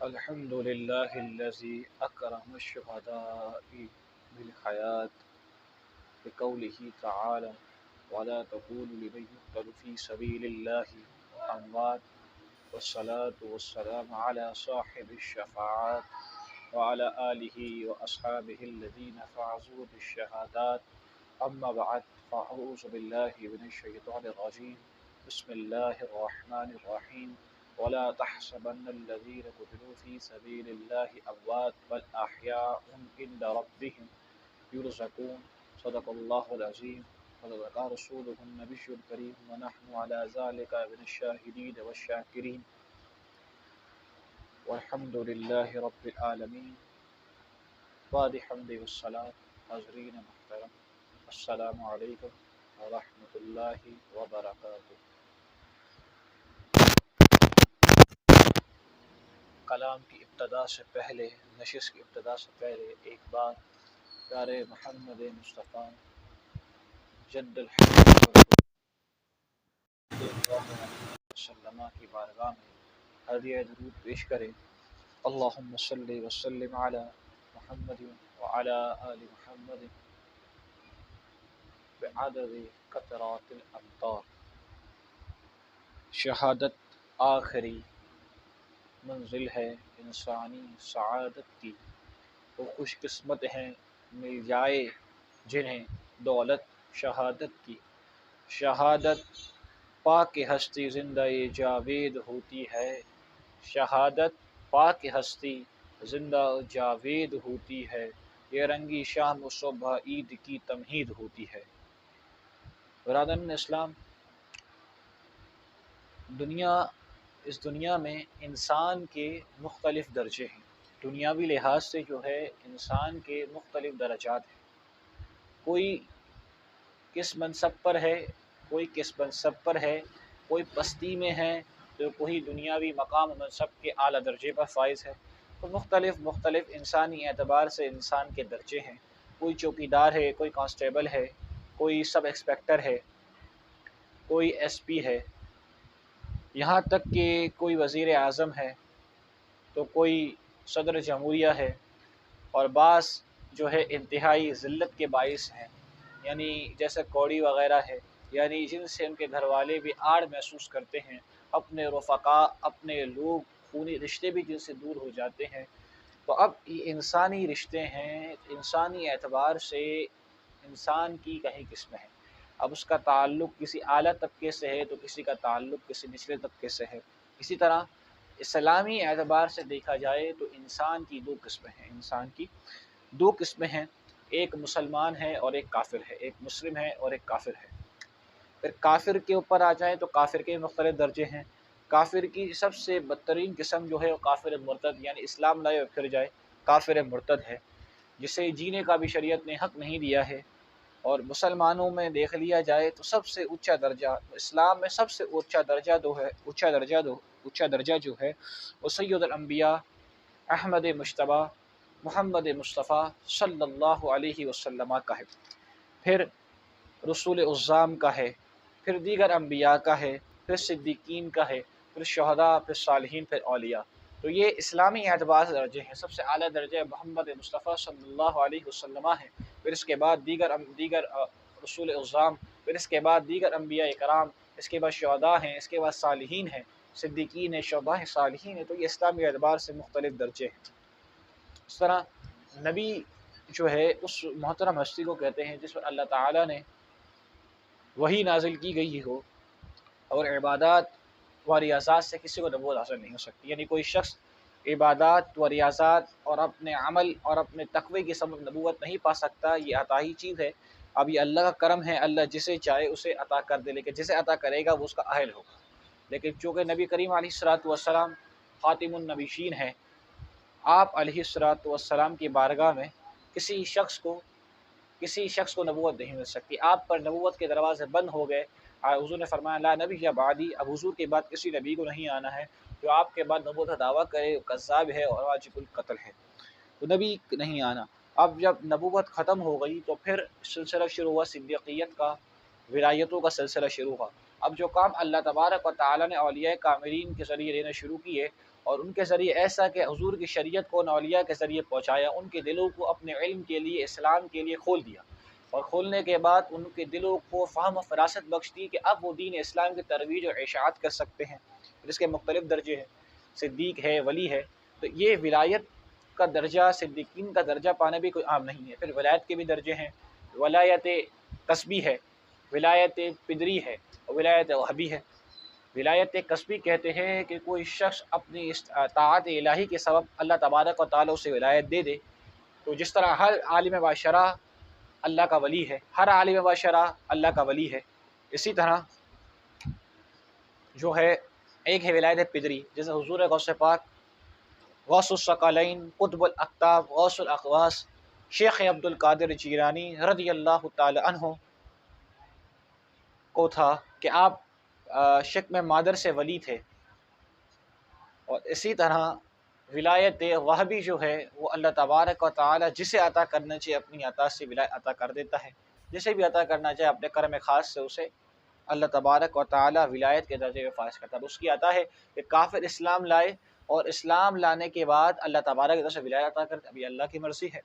الحمد لله الذي أكرم الشهداء بالحياة بقوله تعالى ولا تقولوا لمن يقتل في سبيل الله أموات والصلاة والسلام على صاحب الشفاعات وعلى آله وأصحابه الذين فازوا بالشهادات أما بعد فأعوذ بالله من الشيطان الرجيم بسم الله الرحمن الرحيم ولا تحسبن الذين قتلوا في سبيل الله أموات بل أحياء عند ربهم يرزقون صدق الله العظيم وصدق رسوله النبي الكريم ونحن على ذلك من الشاهدين والشاكرين والحمد لله رب العالمين بعد حمد والصلاة حاضرین محترم السلام علیکم ورحمۃ اللہ وبرکاتہ۔ کلام کی ابتدا سے پہلے، نشست کی ابتدا سے پہلے ایک بار پیارے محمد مصطفیٰ جد الحق وسلم کی بارگاہ میں ہدیہ درود پیش کریں۔ اللہم صلی وسلم علی محمد وعلی آل محمد بعدد قطرات الامطار۔ شہادت آخری منزل ہے انسانی سعادت کی، وہ خوش قسمت ہیں مل جائے جنہیں دولت شہادت کی۔ شہادت پاک ہستی زندہ جاوید ہوتی ہے، شہادت پاک ہستی زندہ جاوید ہوتی ہے، یہ رنگی شام و صبح عید کی تمہید ہوتی ہے۔ برادران اسلام، اس دنیا میں انسان کے مختلف درجے ہیں۔ دنیاوی لحاظ سے جو ہے انسان کے مختلف درجات ہیں۔ کوئی کس منصب پر ہے، کوئی کس منصب پر ہے، کوئی پستی میں ہے تو کوئی دنیاوی مقام و منصب کے اعلیٰ درجے پر فائز ہے۔ تو مختلف انسانی اعتبار سے انسان کے درجے ہیں۔ کوئی چوکیدار ہے، کوئی کانسٹیبل ہے، کوئی سب انسپکٹر ہے، کوئی ایس پی ہے، یہاں تک کہ کوئی وزیر اعظم ہے تو کوئی صدر جمہوریہ ہے، اور بعض جو ہے انتہائی ذلت کے باعث ہیں، یعنی جیسے کوڑی وغیرہ ہے، یعنی جن سے ان کے گھر والے بھی آڑ محسوس کرتے ہیں، اپنے رفقا، اپنے لوگ، خونی رشتے بھی جن سے دور ہو جاتے ہیں۔ تو اب یہ انسانی رشتے ہیں، انسانی اعتبار سے انسان کی کئی قسمیں ہیں۔ اب اس کا تعلق کسی اعلیٰ طبقے سے ہے تو کسی کا تعلق کسی نچلے طبقے سے ہے۔ اسی طرح اسلامی اعتبار سے دیکھا جائے تو انسان کی دو قسمیں ہیں، ایک مسلمان ہے اور ایک کافر ہے، ایک مسلم ہے اور ایک کافر ہے۔ پھر کافر کے اوپر آ جائیں تو کافر کے مختلف درجے ہیں۔ کافر کی سب سے بدترین قسم جو ہے وہ کافر مرتد، یعنی اسلام لائے اور پھر جائے، کافر مرتد ہے، جسے جینے کا بھی شریعت نے حق نہیں دیا ہے۔ اور مسلمانوں میں دیکھ لیا جائے تو سب سے اونچا درجہ اسلام میں، سب سے اونچا درجہ جو ہے وہ سید الانبیاء احمد مجتبیٰ محمد مصطفیٰ صلی اللہ علیہ وسلم کا ہے، پھر رسول اعظام کا ہے، پھر دیگر انبیاء کا ہے، پھر صدیقین کا ہے، پھر شہداء، پھر صالحین، پھر اولیاء۔ تو یہ اسلامی اعتبار سے درجے ہیں۔ سب سے اعلیٰ درجہ محمد مصطفیٰ صلی اللہ علیہ وسلم ہے، پھر اس کے بعد دیگر رسول اعظام، پھر اس کے بعد دیگر انبیاء کرام، اس کے بعد شہداء ہیں، اس کے بعد صالحین ہیں، صدیقین ہیں، شہداء ہیں، صالحین ہیں۔ تو یہ اسلامی اعتبار سے مختلف درجے ہیں۔ اس طرح نبی جو ہے اس محترم ہستی کو کہتے ہیں جس پر اللہ تعالیٰ نے وحی نازل کی گئی ہو، اور عبادات و ریاضات سے کسی کو نبوت حاصل نہیں ہو سکتی، یعنی کوئی شخص عبادات و ریاضات اور اپنے عمل اور اپنے تقوی کے سبب نبوت نہیں پا سکتا، یہ عطائی چیز ہے۔ اب یہ اللہ کا کرم ہے، اللہ جسے چاہے اسے عطا کر دے، لیکن جسے عطا کرے گا وہ اس کا اہل ہوگا۔ لیکن چونکہ نبی کریم علیہ الصلوۃ والسلام خاتم النبیین ہیں، آپ علیہ الصلوۃ والسلام کی بارگاہ میں کسی شخص کو نبوت نہیں مل سکتی۔ آپ پر نبوت کے دروازے بند ہو گئے۔ حضور نے فرمایا لا نبی یا بعدی، اب حضور کے بعد کسی نبی کو نہیں آنا ہے، جو آپ کے بعد نبوت کا دعویٰ کرے کذاب ہے اور واجب القتل ہے، تو نبی نہیں آنا۔ اب جب نبوت ختم ہو گئی تو پھر سلسلہ شروع ہوا صدیقیت کا، ولایتوں کا سلسلہ شروع ہوا۔ اب جو کام اللہ تبارک و تعالیٰ نے اولیاء کاملین کے ذریعے لینا شروع کیے اور ان کے ذریعے ایسا کہ حضور کی شریعت کو اولیاء کے ذریعے پہنچایا، ان کے دلوں کو اپنے علم کے لیے، اسلام کے لیے کھول دیا، اور کھولنے کے بعد ان کے دلوں کو فہم و فراست بخش دی کہ اب وہ دین اسلام کی ترویج اور اشاعت کر سکتے ہیں، جس کے مختلف درجے ہیں، صدیق ہے، ولی ہے۔ تو یہ ولایت کا درجہ، صدیقین کا درجہ پانا بھی کوئی عام نہیں ہے۔ پھر ولایت کے بھی درجے ہیں، ولایت قصبی ہے، ولایت پدری ہے، اور ولایت وہبی ہے۔ ولایت قصبی کہتے ہیں کہ کوئی شخص اپنی طاعت الہی کے سبب اللہ تبارک و تعالیٰ اسے ولایت دے دے، تو جس طرح ہر عالم باشرہ اللہ کا ولی ہے، ہر عالم باشرہ اللہ کا ولی ہے، اسی طرح جو ہے ایک ہے ولایت پدری، جیسے حضور غوث پاک، غوث الثقلین، قطب الاقطاب، غوث الاقواس، شیخ عبد القادر جیلانی رضی اللہ تعالی عنہ کو تھا کہ آپ شک میں مادر سے ولی تھے۔ اور اسی طرح ولایت وہبی جو ہے وہ اللہ تبارک و تعالی جسے عطا کرنا چاہیے اپنی عطا سے ولایت عطا کر دیتا ہے، جسے بھی عطا کرنا چاہے اپنے کرم خاص سے اسے اللہ تبارک و تعالی ولایت کے درجے میں فائز کرتا ہے۔ اس کی عطا ہے کہ کافر اسلام لائے اور اسلام لانے کے بعد اللہ تبارک کی طرف سے ولایت عطا کرتے، ابھی اللہ کی مرضی ہے۔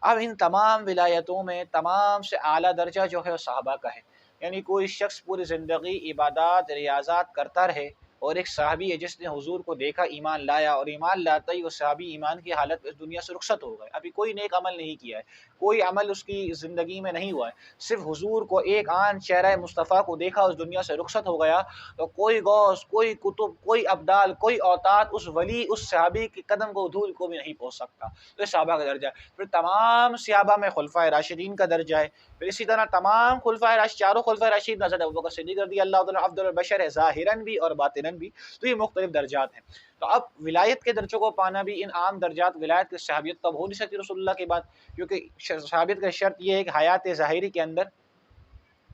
اب ان تمام ولایتوں میں تمام سے اعلیٰ درجہ جو ہے وہ صحابہ کا ہے، یعنی کوئی شخص پوری زندگی عبادات ریاضات کرتا رہے، اور ایک صحابی ہے جس نے حضور کو دیکھا، ایمان لایا، اور ایمان لاتا ہی وہ صحابی ایمان کی حالت میں اس دنیا سے رخصت ہو گئے، ابھی کوئی نیک عمل نہیں کیا ہے، کوئی عمل اس کی زندگی میں نہیں ہوا ہے، صرف حضور کو ایک آن چہرہ مصطفیٰ کو دیکھا، اس دنیا سے رخصت ہو گیا، تو کوئی غوث، کوئی کتب، کوئی ابدال، کوئی اوتاد اس ولی، اس صحابی کے قدم کو دھول کو بھی نہیں پہنچ سکتا۔ تو یہ صحابہ کا درجہ ہے۔ پھر تمام صحابہ میں خلفائے راشدین کا درجہ ہے، پھر اسی طرح تمام خلفائے راشدین، چاروں خلفائے راشدین، حضرت ابوبکر صدیق رضی اللہ عنہ افضل البشر ہے، ظاہراً بھی اور باطناً بھی، تو یہ مختلف درجات ہیں۔ تو اب ولایت کے درجوں کو پانا بھی ان عام درجات، ولایت کی صحابیت تب ہو نہیں سکتی رسول اللہ کے بعد، کیونکہ صحابیت کا شرط یہ ہے کہ حیات ظاہری کے اندر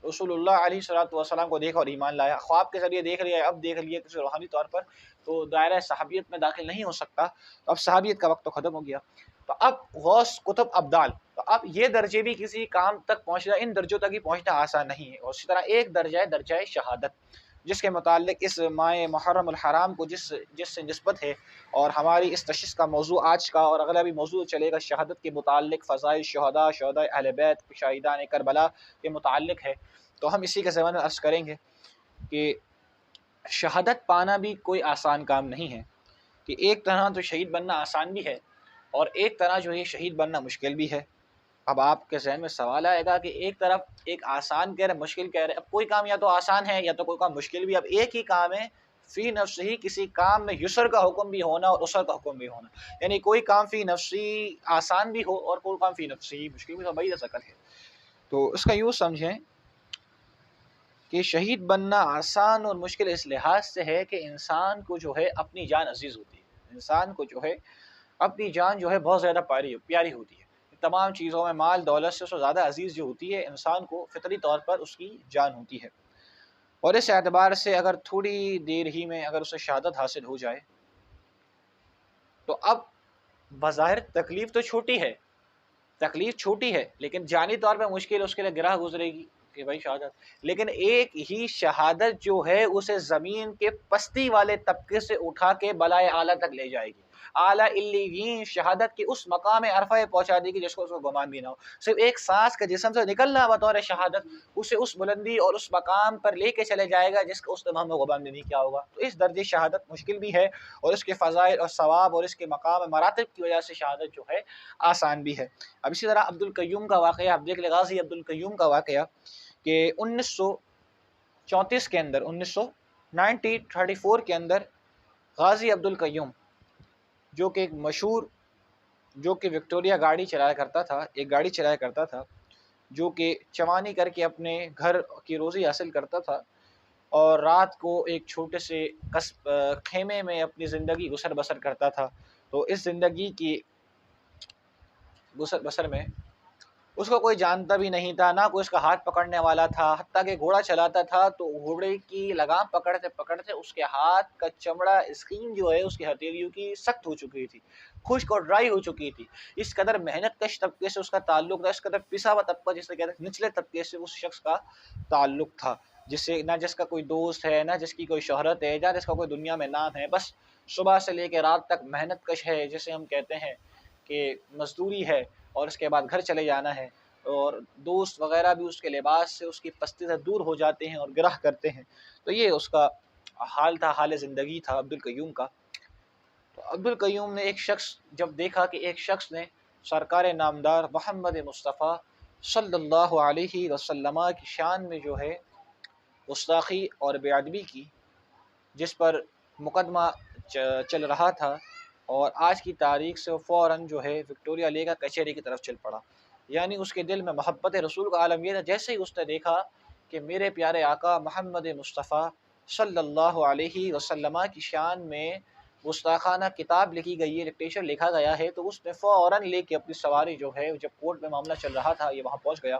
رسول اللہ علیہ الصلوۃ والسلام کو دیکھا اور ایمان لایا، خواب کے ذریعے دیکھ لیا، اب دیکھ لیا کسی روحانی طور پر، تو دائرہ صحابیت میں داخل نہیں ہو سکتا، تو اب صحابیت کا وقت تو ختم ہو گیا۔ تو اب غوث، کتب، ابدال، تو اب یہ درجے بھی کسی کام تک پہنچنا، ان درجوں تک ہی پہنچنا آسان نہیں ہے۔ اور اسی طرح ایک درجہ ہے درجہ شہادت، جس کے متعلق اس ماہ محرم الحرام کو جس سے نسبت ہے، اور ہماری اس تشخیص کا موضوع آج کا اور اگلا بھی موضوع چلے گا شہادت کے متعلق، فضائل شہداء، شہداء اہل بیت، شہیدان کربلا کے متعلق ہے، تو ہم اسی کے ضمن میں عرض کریں گے کہ شہادت پانا بھی کوئی آسان کام نہیں ہے، کہ ایک طرح تو شہید بننا آسان بھی ہے، اور ایک طرح جو ہے شہید بننا مشکل بھی ہے۔ اب آپ کے ذہن میں سوال آئے گا کہ ایک طرف ایک آسان کہہ رہے مشکل کہہ رہے، اب کوئی کام یا تو آسان ہے یا تو کوئی کام مشکل بھی، اب ایک ہی کام ہے، فی نفسی کسی کام میں یسر کا حکم بھی ہونا اور عسر کا حکم بھی ہونا، یعنی کوئی کام فی نفسی آسان بھی ہو اور کوئی کام فی نفسی مشکل بھی ہو، بھائی شکل ہے۔ تو اس کا یوں سمجھیں کہ شہید بننا آسان اور مشکل اس لحاظ سے ہے کہ انسان کو جو ہے اپنی جان عزیز ہوتی ہے، انسان کو جو ہے اپنی جان جو ہے بہت زیادہ پیاری ہوتی ہے، تمام چیزوں میں مال دولت سے زیادہ عزیز جو ہوتی ہے انسان کو فطری طور پر اس کی جان ہوتی ہے، اور اس اعتبار سے اگر تھوڑی دیر ہی میں اگر اسے شہادت حاصل ہو جائے تو اب بظاہر تکلیف تو چھوٹی ہے، تکلیف چھوٹی ہے، لیکن جانی طور پہ مشکل اس کے لیے گراہ گزرے گی کہ بھائی شہادت، لیکن ایک ہی شہادت جو ہے اسے زمین کے پستی والے طبقے سے اٹھا کے بالائے اعلیٰ تک لے جائے گی، اعلیٰ علیین شہادت کے اس مقام عرفہ پہنچا دے گی جس کو اس کو گمان بھی نہ ہو، صرف ایک سانس کے جسم سے نکلنا بطور شہادت اسے اس بلندی اور اس مقام پر لے کے چلے جائے گا جس کا اس تمام میں غبام بھی نہیں کیا ہوگا۔ تو اس درجے شہادت مشکل بھی ہے، اور اس کے فضائل اور ثواب اور اس کے مقام مراتب کی وجہ سے شہادت جو ہے آسان بھی ہے۔ اب اسی طرح عبد القیوم کا واقعہ آپ دیکھ لیں، غازی عبد القیوم کا واقعہ کہ 1934 کے اندر 1934 کے اندر غازی عبد القیوم جو کہ ایک مشہور، جو کہ وکٹوریا گاڑی چلایا کرتا تھا، ایک گاڑی چلایا کرتا تھا، جو کہ چوانی کر کے اپنے گھر کی روزی حاصل کرتا تھا، اور رات کو ایک چھوٹے سے خیمے میں اپنی زندگی گزر بسر کرتا تھا۔ تو اس زندگی کی گزر بسر میں اس کو کوئی جانتا بھی نہیں تھا، نہ کوئی اس کا ہاتھ پکڑنے والا تھا، حتیٰ کہ گھوڑا چلاتا تھا تو گھوڑے کی لگام پکڑتے پکڑتے اس کے ہاتھ کا چمڑا، اسکین جو ہے اس کی ہتھیلیوں کی سخت ہو چکی تھی، خشک اور ڈرائی ہو چکی تھی، اس قدر محنت کش طبقے سے اس کا تعلق تھا، اس قدر پسا ہوا طبقہ جسے کہتے ہیں نچلے طبقے سے اس شخص کا تعلق تھا، جس سے نہ جس کا کوئی دوست ہے، نہ جس کی کوئی شہرت ہے، نہ جس کا کوئی دنیا میں نام ہے، بس صبح سے لے کے رات تک محنت کش ہے، جسے ہم کہتے ہیں کہ مزدوری ہے، اور اس کے بعد گھر چلے جانا ہے، اور دوست وغیرہ بھی اس کے لباس سے، اس کی پستی سے دور ہو جاتے ہیں اور گرہ کرتے ہیں۔ تو یہ اس کا حال تھا، حال زندگی تھا عبد القیوم کا۔ تو عبد القیوم نے ایک شخص جب دیکھا کہ ایک شخص نے سرکار نامدار محمد مصطفیٰ صلی اللہ علیہ وسلم کی شان میں جو ہے گستاخی اور بے ادبی کی، جس پر مقدمہ چل رہا تھا، اور آج کی تاریخ سے وہ فوراً جو ہے وکٹوریہ لے کر کچہری کی طرف چل پڑا۔ یعنی اس کے دل میں محبت رسول کا عالم یہ تھا، جیسے ہی اس نے دیکھا کہ میرے پیارے آقا محمد مصطفیٰ صلی اللہ علیہ وسلم کی شان میں گستاخانہ کتاب لکھی گئی ہے، لٹریچر لکھا گیا ہے، تو اس نے فوراً لے کے اپنی سواری جو ہے، جب کورٹ میں معاملہ چل رہا تھا، یہ وہاں پہنچ گیا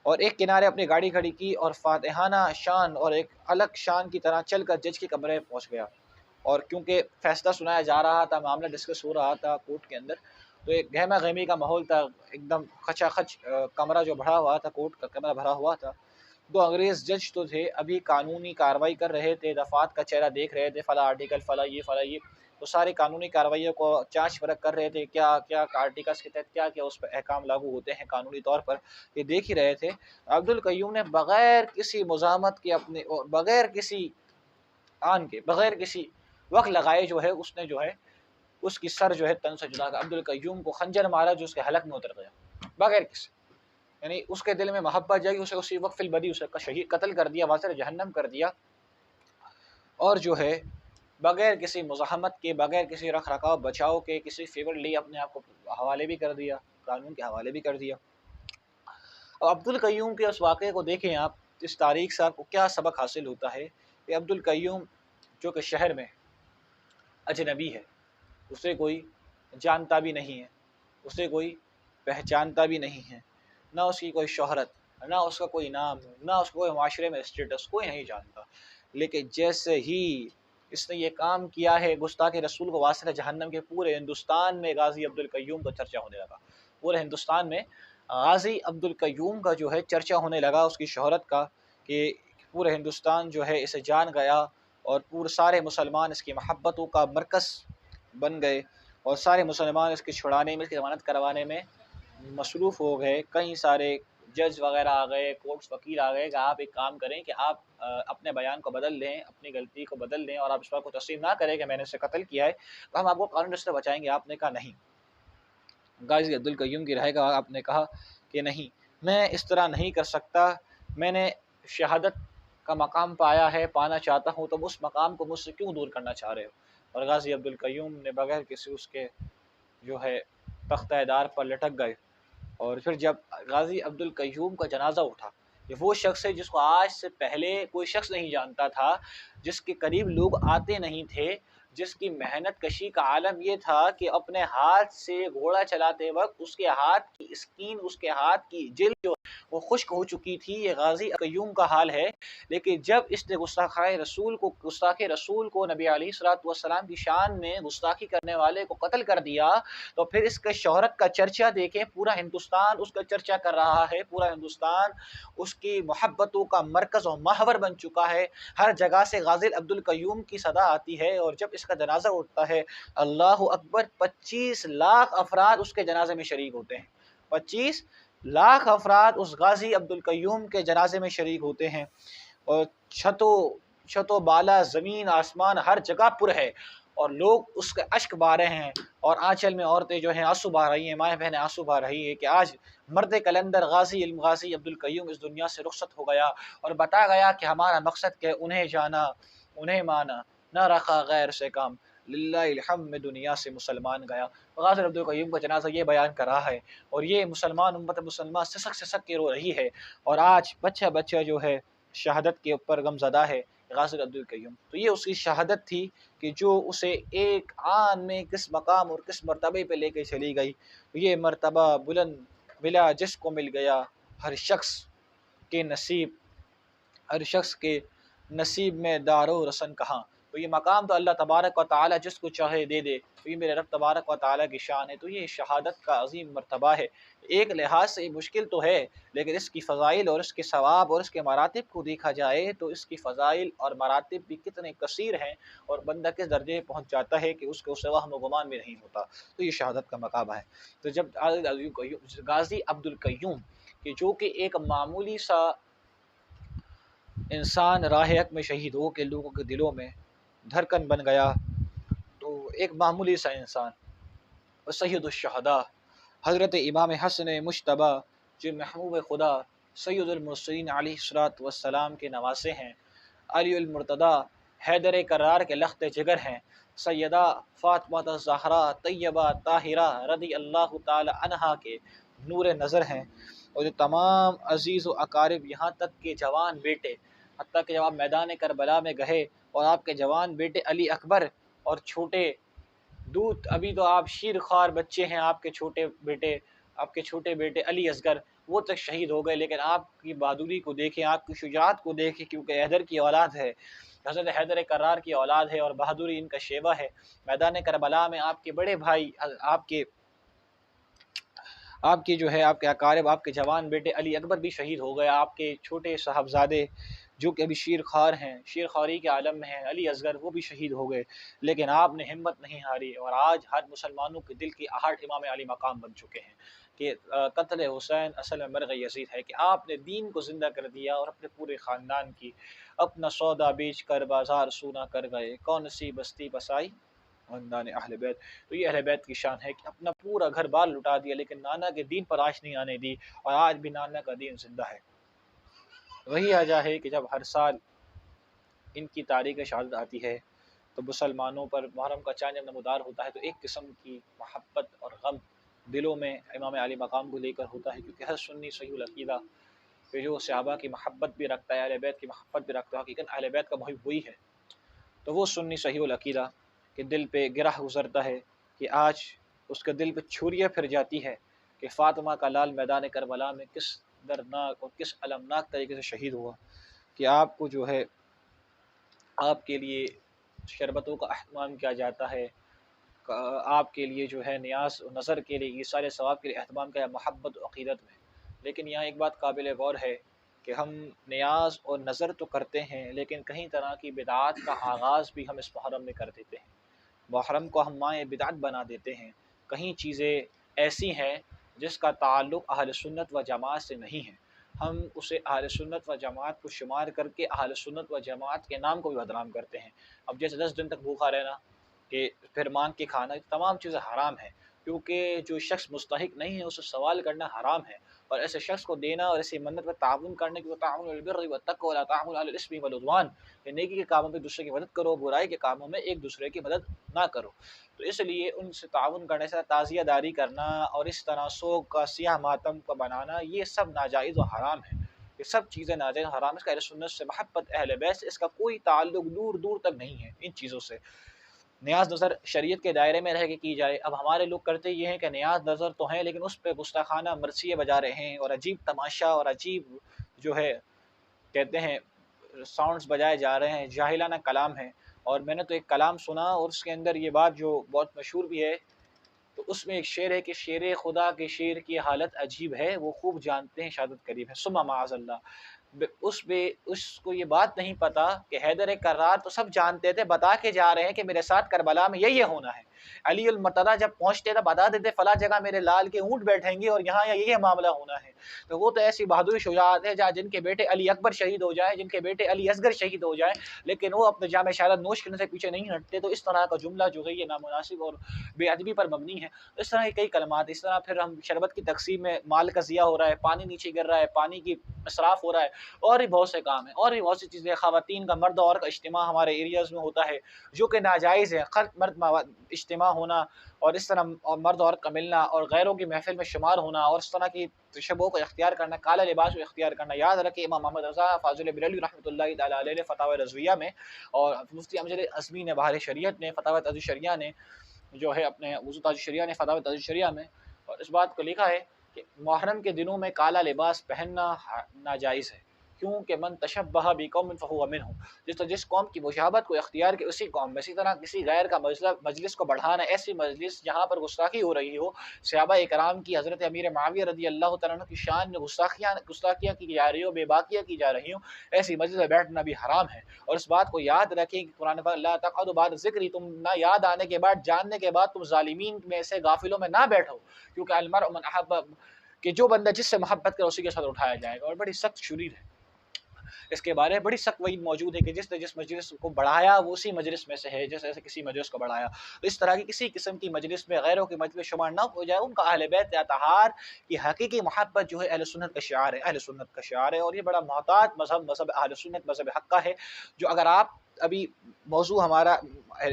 اور ایک کنارے اپنی گاڑی کھڑی کی اور فاتحانہ شان اور ایک الگ شان کی طرح چل کر جج کے کمرے میں پہنچ گیا۔ اور کیونکہ فیصلہ سنایا جا رہا تھا، معاملہ ڈسکس ہو رہا تھا کورٹ کے اندر، تو ایک گہما گہمی کا ماحول تھا، ایک دم کھچا کھچ کمرہ جو بھرا ہوا تھا، کورٹ کا کمرہ بھرا ہوا تھا۔ دو انگریز جج تو تھے، ابھی قانونی کارروائی کر رہے تھے، دفعات کا چہرہ دیکھ رہے تھے، فلاں آرٹیکل، فلاں یہ، تو ساری قانونی کارروائیوں کو جانچ پرکھ کر رہے تھے، کیا کیا آرٹیکلس کے تحت کیا کیا اس پر احکام لاگو ہوتے ہیں قانونی طور پر، یہ دیکھ ہی رہے تھے۔ عبد القیوم نے بغیر کسی مزاحمت کے، اپنے بغیر کسی آن کے، بغیر کسی وقت لگائے جو ہے، اس نے جو ہے اس کی سر جو ہے تن سے جدا کر عبد القیوم کو خنجر مارا، جو اس کے حلق میں اتر گیا بغیر کسی، یعنی اس کے دل میں محبت جاگی، اسے اسی وقت فی البدی اسے شہید قتل کر دیا، واسر جہنم کر دیا، اور جو ہے بغیر کسی مزاحمت کے، بغیر کسی رکھ رکھاؤ بچاؤ کے، کسی فیور لیے اپنے آپ کو حوالے بھی کر دیا، قانون کے حوالے بھی کر دیا۔ اور عبد القیوم کے اس واقعے کو دیکھیں آپ، اس تاریخ سے آپ کو کیا سبق حاصل ہوتا ہے کہ عبد القیوم جو کہ شہر میں اجنبی ہے، اسے کوئی جانتا بھی نہیں ہے، اسے کوئی پہچانتا بھی نہیں ہے، نہ اس کی کوئی شہرت، نہ اس کا کوئی نام، نہ اس کو کوئی معاشرے میں اسٹیٹس، کوئی نہیں جانتا، لیکن جیسے ہی اس نے یہ کام کیا ہے گستاخ رسول کو واسطہ جہنم کے، پورے ہندوستان میں غازی عبد القیوم کا چرچا ہونے لگا، پورے ہندوستان میں غازی عبد القیوم کا جو ہے چرچا ہونے لگا، اس کی شہرت کا، کہ پورے ہندوستان جو ہے اسے جان گیا، اور پورے سارے مسلمان اس کی محبتوں کا مرکز بن گئے، اور سارے مسلمان اس کی چھڑانے میں، اس کی ضمانت کروانے میں مصروف ہو گئے۔ کئی سارے جج وغیرہ آ گئے، کورٹس وکیل آ گئے کہ آپ ایک کام کریں کہ آپ اپنے بیان کو بدل لیں، اپنی غلطی کو بدل لیں، اور آپ اس بات کو تسلیم نہ کریں کہ میں نے اسے قتل کیا ہے، تو ہم آپ کو قانون سے بچائیں گے۔ آپ نے کہا نہیں، غازی عبد القیوم کی رائے کا آپ نے کہا کہ نہیں، میں اس طرح نہیں کر سکتا، میں نے شہادت کا مقام پایا ہے، پانا چاہتا ہوں، تم اس مقام کو مجھ سے کیوں دور کرنا چاہ رہے ہو؟ اور غازی عبد القیوم نے بغیر کسی اس کے جو ہے تختہ دار پر لٹک گئے۔ اور پھر جب غازی عبد القیوم کا جنازہ اٹھا، یہ وہ شخص ہے جس کو آج سے پہلے کوئی شخص نہیں جانتا تھا، جس کے قریب لوگ آتے نہیں تھے، جس کی محنت کشی کا عالم یہ تھا کہ اپنے ہاتھ سے گھوڑا چلاتے وقت اس کے ہاتھ کی اسکین، اس کے ہاتھ کی جلد جو وہ خشک ہو چکی تھی، یہ غازی قیوم کا حال ہے۔ لیکن جب اس نے گستاخ رسول کو نبی علیہ الصلوۃ والسلام کی شان میں گستاخی کرنے والے کو قتل کر دیا، تو پھر اس کے شہرت کا چرچا دیکھیں، پورا ہندوستان اس کا چرچا کر رہا ہے، پورا ہندوستان اس کی محبتوں کا مرکز اور محور بن چکا ہے، ہر جگہ سے غازی عبد القیوم کی صدا آتی ہے، اور جب اس کا جنازہ اٹھتا ہے، اللہ اکبر، 25 لاکھ افراد اس کے جنازے میں شریک ہوتے ہیں، 25 لاکھ افراد اس غازی عبد القیوم کے جنازے میں شریک ہوتے ہیں، اور چھتو بالا، زمین آسمان، ہر جگہ پر ہے، اور لوگ اس کے اشک بہا رہے ہیں، اور آنچل میں عورتیں جو ہیں آنسو بہا رہی ہیں، مائیں بہنیں آنسو بہا رہی ہیں کہ آج مرد کلندر غازی عبد القیوم اس دنیا سے رخصت ہو گیا، اور بتا گیا کہ ہمارا مقصد کہ انہیں جانا، انہیں مانا، نہ رکھا غیر سے کام، للہ الحمد دنیا سے مسلمان گیا۔ غازی عبد القیوم کا جنازہ یہ بیان کر رہا ہے، اور یہ مسلمان امت مسلمان سسک کے رو رہی ہے، اور آج بچہ جو ہے شہادت کے اوپر غم زدہ ہے، غازی عبد القیوم۔ تو یہ اس کی شہادت تھی کہ جو اسے ایک آن میں کس مقام اور کس مرتبے پہ لے کے چلی گئی۔ یہ مرتبہ بلند بلا جس کو مل گیا، ہر شخص کے نصیب میں دار و رسن کہاں، تو یہ مقام تو اللہ تبارک و تعالی جس کو چاہے دے دے، تو یہ میرے رب تبارک و تعالی کی شان ہے۔ تو یہ شہادت کا عظیم مرتبہ ہے، ایک لحاظ سے مشکل تو ہے، لیکن اس کی فضائل اور اس کے ثواب اور اس کے مراتب کو دیکھا جائے تو اس کی فضائل اور مراتب بھی کتنے کثیر ہیں، اور بندہ کس درجے پہنچ جاتا ہے کہ اس کو اس سے وہم و گمان بھی نہیں ہوتا۔ تو یہ شہادت کا مقام ہے۔ تو جب غازی عبد القیوم کہ جو کہ ایک معمولی سا انسان راہ حق میں شہید ہو کے لوگوں کے دلوں میں دھڑکن بن گیا، تو ایک معمولی سا انسان اور سید الشہداء حضرت امام حسن مجتبی جو محبوب خدا سید المرسلین علیہ الصلوۃ والسلام کے نواسے ہیں، علی المرتضیٰ حیدر کرار کے لخت جگر ہیں، سیدہ فاطمہ الزہرا طیبہ طاہرہ رضی اللہ تعالی عنہا کے نور نظر ہیں، اور جو تمام عزیز و اقارب یہاں تک کہ جوان بیٹے، حتیٰ کہ جب آپ میدان کربلا میں گئے اور آپ کے جوان بیٹے علی اکبر اور چھوٹے دودھ ابھی تو آپ شیر خوار بچے ہیں، آپ کے چھوٹے بیٹے علی اصغر وہ تک شہید ہو گئے، لیکن آپ کی بہادری کو دیکھیں، آپ کی شجاعت کو دیکھیں، کیونکہ حیدر کی اولاد ہے، حضرت حیدر کرار کی اولاد ہے، اور بہادری ان کا شیوا ہے۔ میدان کربلا میں آپ کے بڑے بھائی، آپ کے جو ہے آپ کے اقارب، آپ کے جوان بیٹے علی اکبر بھی شہید ہو گئے، آپ کے چھوٹے صاحبزادے جو کہ ابھی شیر خوار ہیں، شیر خواری کے عالم میں ہیں، علی اصغر وہ بھی شہید ہو گئے، لیکن آپ نے ہمت نہیں ہاری، اور آج ہر مسلمانوں کے دل کی آہٹ امام علی مقام بن چکے ہیں کہ قتل حسین اصل میں مرغ یزید ہے، کہ آپ نے دین کو زندہ کر دیا اور اپنے پورے خاندان کی اپنا سودا بیچ کر بازار سونا کر گئے، کون سی بستی بسائی خاندان اہل بیت۔ تو یہ اہل بیت کی شان ہے کہ اپنا پورا گھر بار لٹا دیا، لیکن نانا کے دین پر آش نہیں آنے دی، اور آج بھی نانا کا دین زندہ ہے۔ وہی وجہ ہے کہ جب ہر سال ان کی تاریخ شہادت آتی ہے تو مسلمانوں پر محرم کا چاند جب نمودار ہوتا ہے تو ایک قسم کی محبت اور غم دلوں میں امام علی مقام کو لے کر ہوتا ہے، کیونکہ ہر سنی صحیح العقیدہ کہ جو صحابہ کی محبت بھی رکھتا ہے، اہل بیت کی محبت بھی رکھتا ہے، حقیقت اہل بیت کا محب وہی ہے، تو وہ سنی صحیح العقیدہ کہ دل پہ گرہ گزرتا ہے کہ آج اس کے دل پہ چھریاں پھر جاتی ہے کہ فاطمہ کا لال میدان کربلا میں کس دردناک اور کس المناک طریقے سے شہید ہوا، کہ آپ کو جو ہے آپ کے لیے شربتوں کا اہتمام کیا جاتا ہے، آپ کے لیے جو ہے نیاز و نظر کے لیے، یہ سارے ثواب کے لیے اہتمام کیا محبت و عقیدت میں۔ لیکن یہاں ایک بات قابل غور ہے کہ ہم نیاز اور نظر تو کرتے ہیں، لیکن کہیں طرح کی بدعات کا آغاز بھی ہم اس محرم میں کر دیتے ہیں، محرم کو ہم مائع بدعت بنا دیتے ہیں، کہیں چیزیں ایسی ہیں جس کا تعلق اہل سنت و جماعت سے نہیں ہے، ہم اسے اہل سنت و جماعت کو شمار کر کے اہل سنت و جماعت کے نام کو بھی بدنام کرتے ہیں۔ اب جیسے 10 دن تک بھوکا رہنا، کہ پھر مانگ کے کھانا، یہ تمام چیزیں حرام ہیں، کیونکہ جو شخص مستحق نہیں ہے اسے سوال کرنا حرام ہے، اور ایسے شخص کو دینا اور ایسی منت پر تعاون کرنے کی، وہ تعاون علی البر والتقوی ولا تعاون علی الاثم والعدوان، کہ نیکی کے کاموں میں دوسرے کی مدد کرو، برائی کے کاموں میں ایک دوسرے کی مدد نہ کرو۔ تو اس لیے ان سے تعاون کرنے سے تعزیہ داری کرنا اور اس طرح سوگ کا سیاہ ماتم کا بنانا، یہ سب ناجائز و حرام ہے، یہ سب چیزیں ناجائز و حرام۔ اس کا اہل سنت سے محبت، اہل بیت سے اس کا کوئی تعلق دور دور تک نہیں ہے ان چیزوں سے۔ نیاز نظر شریعت کے دائرے میں رہ کے کی جائے، اب ہمارے لوگ کرتے یہ ہیں کہ نیاز نظر تو ہیں لیکن اس پہ گستاخانہ مرثیے بجا رہے ہیں، اور عجیب تماشا اور عجیب جو ہے کہتے ہیں ساؤنڈز بجائے جا رہے ہیں، جاہلانہ کلام ہے۔ اور میں نے تو ایک کلام سنا اور اس کے اندر یہ بات جو بہت مشہور بھی ہے، تو اس میں ایک شعر ہے کہ شیر خدا کے شیر کی حالت عجیب ہے، وہ خوب جانتے ہیں شہادت قریب ہے، ثم معاذ اللہ۔ اس کو یہ بات نہیں پتا کہ حیدر کرار تو سب جانتے تھے، بتا کے جا رہے ہیں کہ میرے ساتھ کربلا میں یہ ہونا ہے۔ علی المرتضیٰ جب پہنچتے تھے بتا دیتے فلاں جگہ میرے لال کے اونٹ بیٹھیں گے اور یہاں یہ معاملہ ہونا ہے۔ تو وہ تو ایسی بہادری شجاعت ہے جن کے بیٹے علی اکبر شہید ہو جائیں، جن کے بیٹے علی اصغر شہید ہو جائیں، لیکن وہ اپنے جام شہادت نوش کرنے سے پیچھے نہیں ہٹتے۔ تو اس طرح کا جملہ جو ہے یہ نامناسب اور بے ادبی پر مبنی ہے۔ اس طرح کے کئی کلمات، اس طرح پھر ہم شربت کی تقسیم میں مال کا ضیاع ہو رہا ہے، پانی نیچے گر رہا ہے، پانی کی اسراف ہو رہا ہے، اور بھی بہت سے کام ہیں، اور بھی بہت سی چیزیں، خواتین کا مرد اور کا اجتماع ہمارے ایریاز میں ہوتا ہے جو کہ ناجائز ہے، خلق مرد اجتماع ہونا اور اس طرح مرد عورت کا ملنا اور غیروں کی محفل میں شمار ہونا اور اس طرح کی تشبہ کو اختیار کرنا، کالا لباس کو اختیار کرنا۔ یاد رکھیں امام محمد رضا فاضل بریلوی رحمۃ اللہ تعالیٰ علیہ نے فتاوی رضویہ میں، اور مفتی امجد عظمی نے بہار شریعت نے، فتاوی تاج الشریعہ نے جو ہے اپنے وضو تاج الشریعہ نے فتاوی تاج الشریعہ میں، اور اس بات کو لکھا ہے کہ محرم کے دنوں میں کالا لباس پہننا ناجائز ہے، کیونکہ من تشبہ بقوم فہو منہم، جس قوم کی مشابہت کو اختیار کی اسی قوم میں۔ اسی طرح کسی غیر کا مجلس کو بڑھانا، ایسی مجلس جہاں پر گستاخی ہو رہی ہو، صحابہ کرام کی، حضرت امیر معاویہ رضی اللہ تعالیٰ عنہ کی شان میں گستاخیاں کی جا رہی ہوں، بے باکیاں کی جا رہی ہوں، ایسی مجلس میں بیٹھنا بھی حرام ہے۔ اور اس بات کو یاد رکھیں کہ قرآن پاک لا تقعدوا بعد ذکری، تم نہ یاد آنے کے بعد، جاننے کے بعد تم ظالمین میں سے، غافلوں میں نہ بیٹھو، کیونکہ المرء من احب، کہ جو بندہ جس سے محبت کرے اسی کے ساتھ اٹھایا جائے گا۔ اور بڑی سخت شریر ہے اس کے بارے میں، بڑی سخت وعید موجود ہے کہ جس نے جس مجلس کو بڑھایا وہ اسی مجلس میں سے ہے، جیسے کسی مجلس کو بڑھایا۔ تو اس طرح کی کسی قسم کی مجلس میں غیروں کی مجلس شمار نہ ہو جائے۔ ان کا اہل بیت اطہار کی حقیقی محبت جو ہے اہل سنت کا شعار ہے، اہل سنت کا شعار ہے، اور یہ بڑا محتاط مذہب اہل سنت مذہب حق کا ہے، جو اگر آپ ابھی موضوع ہمارا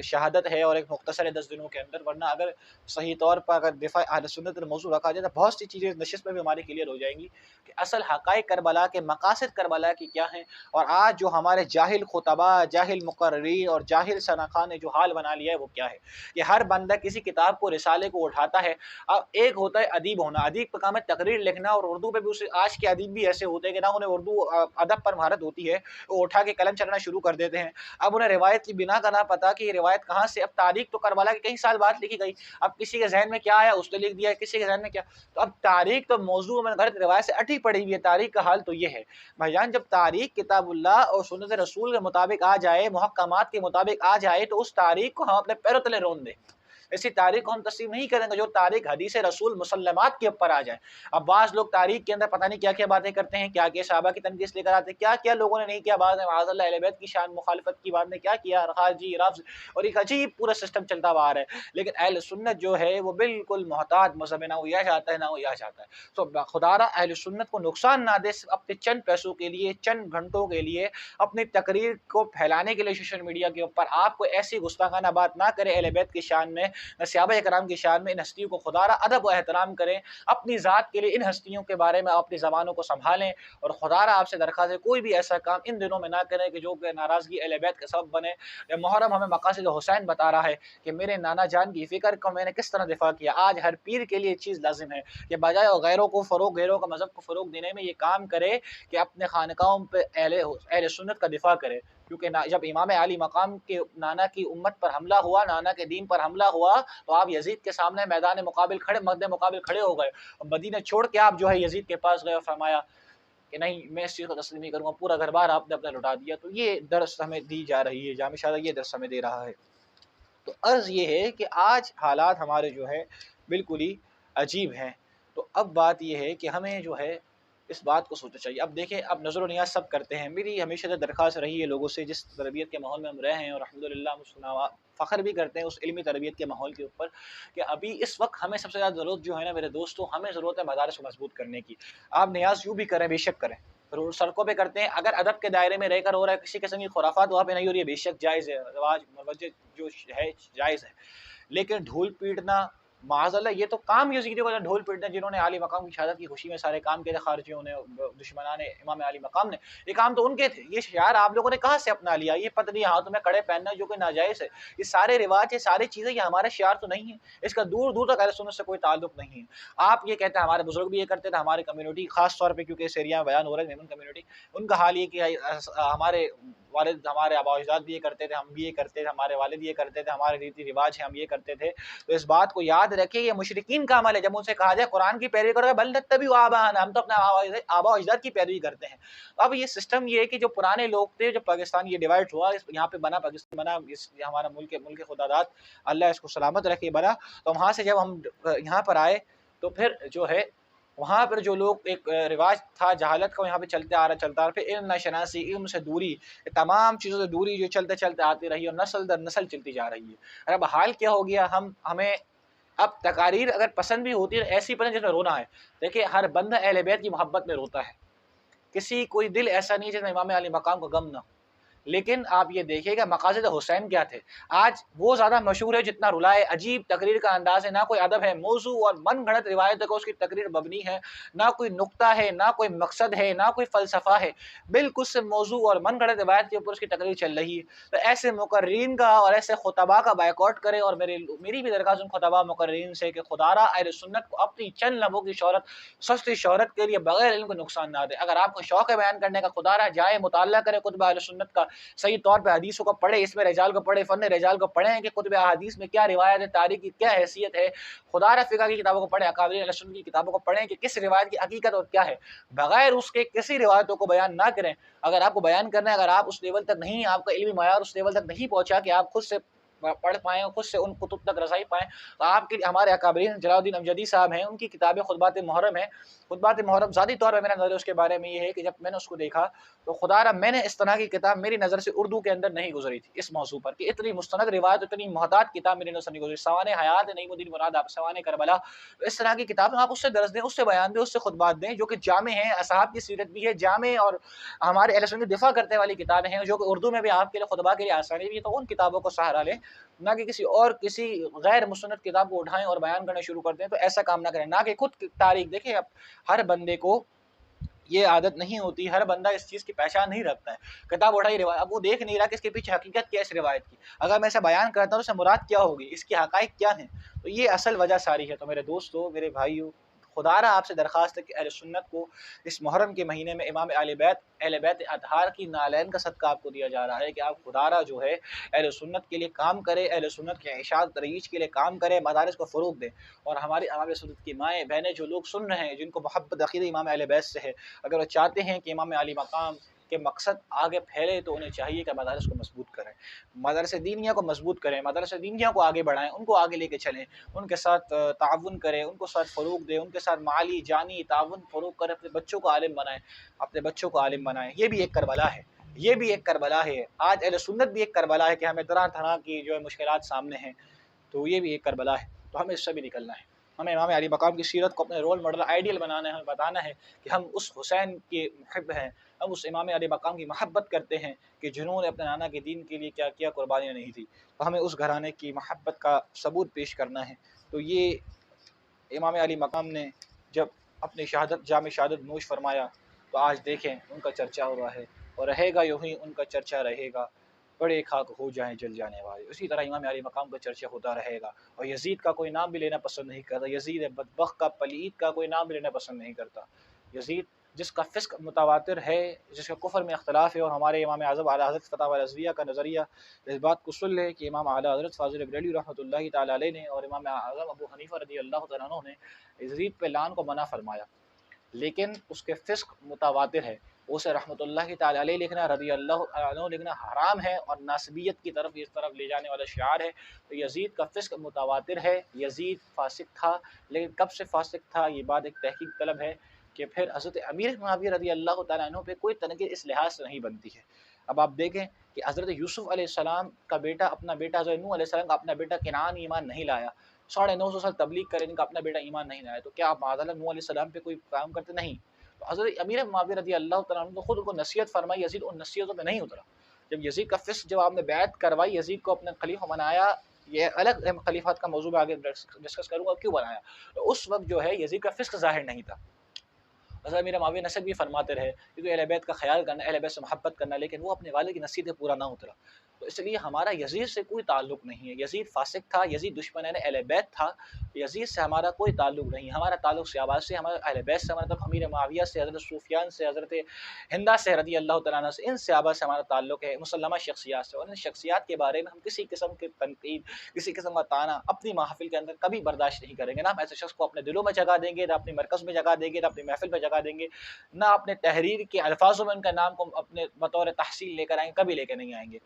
شہادت ہے اور ایک مختصر 10 دنوں کے اندر، ورنہ اگر صحیح طور پر اگر دفاع اہل سنت کا موضوع رکھا جائے تو بہت سی چیزیں نشست میں بھی ہماری کلیئر ہو جائیں گی کہ اصل حقائق کربلا کے، مقاصد کربلا کی کیا ہیں، اور آج جو ہمارے جاہل خطباء، جاہل مقررین اور جاہل ثناء نے جو حال بنا لیا ہے وہ کیا ہے۔ کہ ہر بندہ کسی کتاب کو، رسالے کو اٹھاتا ہے، اب ایک ہوتا ہے ادیب ہونا، ادیب کا کام ہے تقریر لکھنا، اور اردو پہ بھی اسے، آج کے ادیب بھی ایسے ہوتے ہیں کہ نہ انہیں اردو ادب پر مہارت ہوتی ہے، وہ اٹھا کے قلم چلانا شروع کر دیتے ہیں۔ اب انہیں روایت کی بنا کا نہ پتا کہ یہ روایت کہاں سے، اب تاریخ تو کربلا کے کئی سال بعد لکھی گئی، اب کسی کے ذہن میں کیا آیا اس نے لکھ دیا، کسی کے ذہن میں کیا، تو اب تاریخ تو موضوع میں غلط روایت سے اٹھی پڑی ہوئی ہے۔ تاریخ کا حال تو یہ ہے بھائی جان، جب تاریخ کتاب اللہ اور سنت رسول کے مطابق آ جائے، محکمات کے مطابق آ جائے، تو اس تاریخ کو ہم اپنے پیروں تلے رون دیں، ایسی تاریخ کو ہم تسلیم نہیں کریں گے جو تاریخ حدیث رسول مسلمات کے اوپر آ جائے۔ اب بعض لوگ تاریخ کے اندر پتہ نہیں کیا کیا باتیں کرتے ہیں، کیا کیا صحابہ کی تنقید لے کر آتے ہیں، کیا کیا لوگوں نے نہیں کیا، بعض نے معاذ اللہ اہل بیت کی شان مخالفت کی، بعض نے کیا کیا، خارجی رفض، اور ایک عجیب پورا سسٹم چلتا ہوا آ رہا ہے۔ لیکن اہل سنت جو ہے وہ بالکل محتاط مذہب ہے، نہ وہ یہ چاہتا ہے نہ وہ یہ چاہتا ہے۔ تو خدا را اہل سنت کو نقصان نہ دے، اپنے چند پیسوں کے لیے، چند گھنٹوں کے لیے، اپنی تقریر کو پھیلانے کے لیے سوشل میڈیا کے اوپر آپ کو ایسی گستاخانہ بات نہ کرے اہل بیت کی شان میں، صحابہ کرام کی شان میں۔ ان ہستیوں کو خدا را ادب و احترام کریں، اپنی ذات کے لیے ان ہستیوں کے بارے میں اپنی زبانوں کو سنبھالیں، اور خدا را آپ سے درخواست ہے کوئی بھی ایسا کام ان دنوں میں نہ کریں کہ جو کہ ناراضگی اہل بیت کا سبب بنے۔ محرم ہمیں مقاصد حسین بتا رہا ہے کہ میرے نانا جان کی فکر کو میں نے کس طرح دفاع کیا۔ آج ہر پیر کے لیے چیز لازم ہے کہ بجائے غیروں کو فروغ، غیروں کا مذہب کو فروغ دینے میں، یہ کام کرے کہ اپنے خانقاہوں پہ اہل سنت کا دفاع کرے، کیونکہ جب امام علی مقام کے نانا کی امت پر حملہ ہوا، نانا کے دین پر حملہ ہوا، تو آپ یزید کے سامنے میدان مقابل کھڑے ہو گئے، اور مدینہ چھوڑ کے آپ جو ہے یزید کے پاس گئے اور فرمایا کہ نہیں میں اس چیز کو تسلیم نہیں کروں گا، پورا گھر بار آپ نے اپنا لٹا دیا۔ تو یہ درس ہمیں دی جا رہی ہے، جامع شاہدہ یہ درس ہمیں دے رہا ہے۔ تو عرض یہ ہے کہ آج حالات ہمارے جو ہے بالکل ہی عجیب ہیں۔ تو اب بات یہ ہے کہ ہمیں جو ہے اس بات کو سوچنا چاہیے۔ اب دیکھیں، اب نظر و نیاز سب کرتے ہیں، میری ہمیشہ سے درخواست رہی ہے لوگوں سے جس تربیت کے ماحول میں ہم رہے ہیں، اور الحمدللہ ہم فخر بھی کرتے ہیں اس علمی تربیت کے ماحول کے اوپر، کہ ابھی اس وقت ہمیں سب سے زیادہ ضرورت جو ہے نا میرے دوستوں، ہمیں ضرورت ہے مدارس کو مضبوط کرنے کی۔ آپ نیاز یوں بھی کریں، بے شک کریں، سڑکوں پہ کرتے ہیں، اگر ادب کے دائرے میں رہ کر ہو رہا ہے، کسی قسم کی خرافات وہاں پہ نہیں ہو رہی ہے، بے شک جائز ہے، رواج مروج جو ہے جائز ہے، لیکن ڈھول پیٹنا معاذ اللہ، یہ تو کام یزیدیوں کو ڈھول پیٹنا، جنہوں نے علی مقام کی شہادت کی خوشی میں سارے کام کیے تھے، خارجیوں نے، دشمنان امام علی مقام نے، یہ کام تو ان کے تھے۔ یہ شعار آپ لوگوں نے کہاں سے اپنا لیا؟ یہ پتلی ہاتھوں میں کڑے پہننا جو کہ ناجائز ہے، یہ سارے رواج، یہ ساری چیزیں، یہ ہمارا شعار تو نہیں ہے، اس کا دور دور تک اہل سنت سے کوئی تعلق نہیں ہے۔ آپ یہ کہتے ہیں، ہمارے بزرگ بھی یہ کرتے تھے، ہماری کمیونٹی خاص طور پہ کیونکہ اس ایریا میں بیان ہو رہا ہے میمن کمیونٹی، ان کا حال یہ کہ ہمارے والد، ہمارے آبا و اجداد بھی یہ کرتے تھے، ہم بھی یہ کرتے تھے، ہمارے والد یہ کرتے تھے، ہمارے ریتی رواج ہیں، ہم یہ کرتے تھے۔ تو اس بات کو یاد رکھیں، یہ مشرکین کا عمل ہے۔ جب ان سے کہا جائے قرآن کی پیروی کرو، بل نتبع آباءنا، ہم تو اپنے آبا و اجداد کی پیروی کرتے ہیں۔ اب یہ سسٹم یہ ہے کہ جو پرانے لوگ تھے، جب پاکستان یہ ڈیوائڈ ہوا، یہاں پہ بنا، پاکستان بنا، یہ ہمارا ملک خدا داد، اللہ اس کو سلامت رکھے، بنا، تو وہاں سے جب ہم یہاں پر آئے تو پھر جو ہے وہاں پر جو لوگ ایک رواج تھا جہالت کا، یہاں پہ چلتے آ رہا، پھر علم ناشناسی، علم سے دوری، تمام چیزوں سے دوری جو چلتے چلتے آتی رہی، اور نسل در نسل چلتی جا رہی ہے۔ اور اب حال کیا ہو گیا، ہمیں اب تقاریر اگر پسند بھی ہوتی ہے ایسی پسند جس میں رونا ہے۔ دیکھیں، ہر بندہ اہل بیت کی محبت میں روتا ہے، کوئی دل ایسا نہیں جس میں امام علی مقام کا غم نہ ہو۔ لیکن آپ یہ دیکھیے کہ مقاصد حسین کیا تھے. آج وہ زیادہ مشہور ہے جتنا رلائے. عجیب تقریر کا انداز ہے، نہ کوئی ادب ہے، موضوع اور من گھڑت روایتوں کو اس کی تقریر مبنی ہے، نہ کوئی نقطہ ہے، نہ کوئی مقصد ہے، نہ کوئی فلسفہ ہے، بالکل سے موضوع اور من گھڑت روایت کے اوپر اس کی تقریر چل رہی ہے. تو ایسے مقررین کا اور ایسے خطباء کا بائیکاٹ کرے. اور میری بھی درخواست ان خطباء مقررین سے کہ خدا را اہل سنت کو اپنی چند لمحوں کی شہرت، سستی شہرت کے لیے بغیر علم کو نقصان نہ دے. اگر آپ کو شوق ہے بیان کرنے کا، خدا را جائے مطالعہ کرے کتب اہل سنت کا، صحیح طور پہ حدیثوں کو پڑھے، اس میں رجال کو پڑھے، فن رجال کو پڑھیں کہ کتب احادیث میں کیا روایت ہے، تاریخ کی کیا حیثیت ہے. خدا را فقہ کی کتابوں کو پڑھیں، اکابرین اہل سنت کی کتابوں کو پڑھیں کہ کس روایت کی حقیقت اور کیا ہے. بغیر اس کے کسی روایتوں کو بیان نہ کریں. اگر آپ کو بیان کرنا ہے، اگر آپ اس لیول تک نہیں، آپ کا علمی معیار اس لیول تک نہیں پہنچا کہ آپ خود سے پڑھ پائیں، خود سے ان کتب تک رسائی پائیں، تو آپ کے ہمارے اکابرین جلال الدین امجدی صاحب ہیں، ان کی کتابیں خطبات محرم ہیں. خطبات محرم ذاتی طور پہ میرا نظر اس کے بارے میں یہ ہے کہ جب میں نے اس کو دیکھا تو خدا را میں نے اس طرح کی کتاب میری نظر سے اردو کے اندر نہیں گزری تھی اس موضوع پر، کہ اتنی مستند روایت، اتنی محتاط کتاب میری نظر سے نہیں گزری. سوانح حیات نعیم الدین مراد آپ، سوانح کربلا، اس طرح کی کتاب آپ اس سے درس دیں، اس سے بیان دیں، اس سے خطبات دیں، جو کہ جامع ہیں، اصحاب کی سیرت بھی ہے جامع، اور ہمارے اہل سنت دفاع کرنے والی کتابیں ہیں جو کہ اردو میں بھی آپ کے لیے خطبہ کے لیے آسانی بھی ہے. تو ان کتابوں کو سہارا لیں، نہ کہ کسی غیر مستند کتاب کو اٹھائیں اور بیان کرنا شروع کر دیں. تو ایسا کام نہ کریں، نہ کہ خود تاریخ دیکھیں. اب ہر بندے کو یہ عادت نہیں ہوتی، ہر بندہ اس چیز کی پہچان نہیں رکھتا ہے. کتاب اٹھائی روایت، اب وہ دیکھ نہیں رہا کہ اس کے پیچھے حقیقت کیا ہے اس روایت کی. اگر میں اسے بیان کرتا ہوں تو اس سے مراد کیا ہوگی، اس کی حقائق کیا ہیں. تو یہ اصل وجہ ساری ہے. تو میرے دوستو، میرے بھائیو، خدا را آپ سے درخواست ہے کہ اہل سنت کو اس محرم کے مہینے میں امام اہل بیت اطہار کی نالین کا صدقہ آپ کو دیا جا رہا ہے کہ آپ خدا را جو ہے اہل سنت کے لیے کام کرے، اہل سنت کے اشاعت ترویج کے لیے کام کرے، مدارس کو فروغ دے. اور ہماری اہل سنت کی مائیں بہنیں، جو لوگ سن رہے ہیں، جن کو محبت عقیدہ امام اہل بیت سے ہے، اگر وہ چاہتے ہیں کہ امام علی مقام کے مقصد آگے پھیلے تو انہیں چاہیے کہ مدارس کو مضبوط کریں، مدارس دینیہ کو مضبوط کریں، مدارس دینیہ کو آگے بڑھائیں، ان کو آگے لے کے چلیں، ان کے ساتھ تعاون کریں، ان کو ساتھ فروغ دیں، ان کے ساتھ مالی جانی تعاون فروغ کریں، اپنے بچوں کو عالم بنائیں، اپنے بچوں کو عالم بنائیں. یہ بھی ایک کربلا ہے، یہ بھی ایک کربلا ہے. آج اہل سنت بھی ایک کربلا ہے کہ ہمیں طرح طرح کی جو ہے مشکلات سامنے ہیں. تو یہ بھی ایک کربلا ہے. تو ہمیں اس سے بھی نکلنا ہے. ہمیں امام علی مقام کی سیرت کو اپنے رول ماڈل آئیڈیل بنانا ہے. ہمیں بتانا ہے کہ ہم اس حسین کے محب ہیں، ہم اس امام علی مقام کی محبت کرتے ہیں کہ جنہوں نے اپنے نانا کے دین کے لیے کیا کیا، قربانیاں نہیں تھی. تو ہمیں اس گھرانے کی محبت کا ثبوت پیش کرنا ہے. تو یہ امام علی مقام نے جب اپنی شہادت، جامع شہادت نوش فرمایا، تو آج دیکھیں ان کا چرچا ہو رہا ہے، اور رہے گا یوں ہی ان کا چرچا رہے گا. بڑے خاک ہو جائیں جل جانے والے. اسی طرح امام علی مقام کا چرچا ہوتا رہے گا. اور یزید کا کوئی نام بھی لینا پسند نہیں کرتا. یزید بدبخت کا، پلید کا کوئی نام بھی لینا پسند نہیں کرتا. یزید جس کا فسق متواتر ہے، جس کا کفر میں اختلاف ہے، اور ہمارے امام اعظم اعلیٰ حضرت فتح الرضویہ کا نظریہ اس بات کو سن لے کہ امام اعلیٰ حضرت فاضل بریلوی رحمۃ اللہ تعالیٰ علیہ نے اور امام اعظم ابو حنیفہ رضی اللہ تعالیٰ عنہ نے یزید پہ لعن کو منع فرمایا، لیکن اس کے فسق متواتر ہے. اسے رحمۃ اللہ تعالیٰ علیہ لکھنا، رضی اللہ عنہ لکھنا حرام ہے، اور ناسبیت کی طرف اس طرف لے جانے والا شعار ہے. تو یزید کا فسق متواتر ہے. یزید فاسق تھا، لیکن کب سے فاسق تھا یہ بات ایک تحقیق طلب ہے کہ پھر حضرت امیر معاویہ رضی اللہ تعالیٰ عنہ پہ کوئی تنقید اس لحاظ سے نہیں بنتی ہے. اب آپ دیکھیں کہ حضرت یوسف علیہ السلام کا بیٹا، اپنا بیٹا حضرت نوح علیہ السلام کا اپنا بیٹا کنعان ایمان نہیں لایا، 950 سال تبلیغ کرے، ان کا اپنا بیٹا ایمان نہیں لایا، تو کیا آپ معاذ اللہ نوح علیہ السلام پہ کوئی کام کرتے؟ نہیں. تو حضرت امیر معاویہ رضی اللہ تعالیٰ عنہ خود ان کو نصیحت فرمائی، یزید ان نصیحتوں پہ نہیں اترا. جب یزید کا فسق، جب آپ نے بیعت کروائی، یزید کو اپنے خلیفہ بنایا، یہ الگ خلیفات کا موضوع میں آگے ڈسکس کروں گا کیوں بنایا. تو اس وقت جو ہے یزید کا فسق ظاہر نہیں تھا. حضرت امیر معاویہ نصیحت بھی فرماتے رہے کیونکہ اہل بیت کا خیال کرنا، اہل بیت سے محبت کرنا، لیکن وہ اپنے والد کی نصیحت پورا نہ اترا. تو اس لیے ہمارا یزید سے کوئی تعلق نہیں ہے. یزید فاسق تھا، یزید دشمن اہل بیت تھا، یزید سے ہمارا کوئی تعلق نہیں. ہمارا تعلق صحابہ سے، ہمارا اہل بیت سے، ہمارا امیر معاویہ سے، حضرت سفیان سے، حضرت ہندا سے رضی اللہ تعالیٰ عنہ سے، ان صحابہ سے ہمارا تعلق ہے، مسلمہ شخصیات سے. اور ان شخصیات کے بارے میں ہم کسی قسم کی تنقید، کسی قسم کا طعنہ اپنی محافل کے اندر کبھی برداشت نہیں کریں گے. نہ ہم ایسے شخص کو اپنے دلوں میں جگہ دیں گے، نہ اپنے مرکز میں جگہ دیں گے، نہ اپنی محفل میں جگہ دیں گے، نہ اپنے تحریر کے الفاظوں میں ان کا نام کو اپنے بطور تحصیل لے کر آئیں گے. کبھی لے کے نہیں آئیں گے،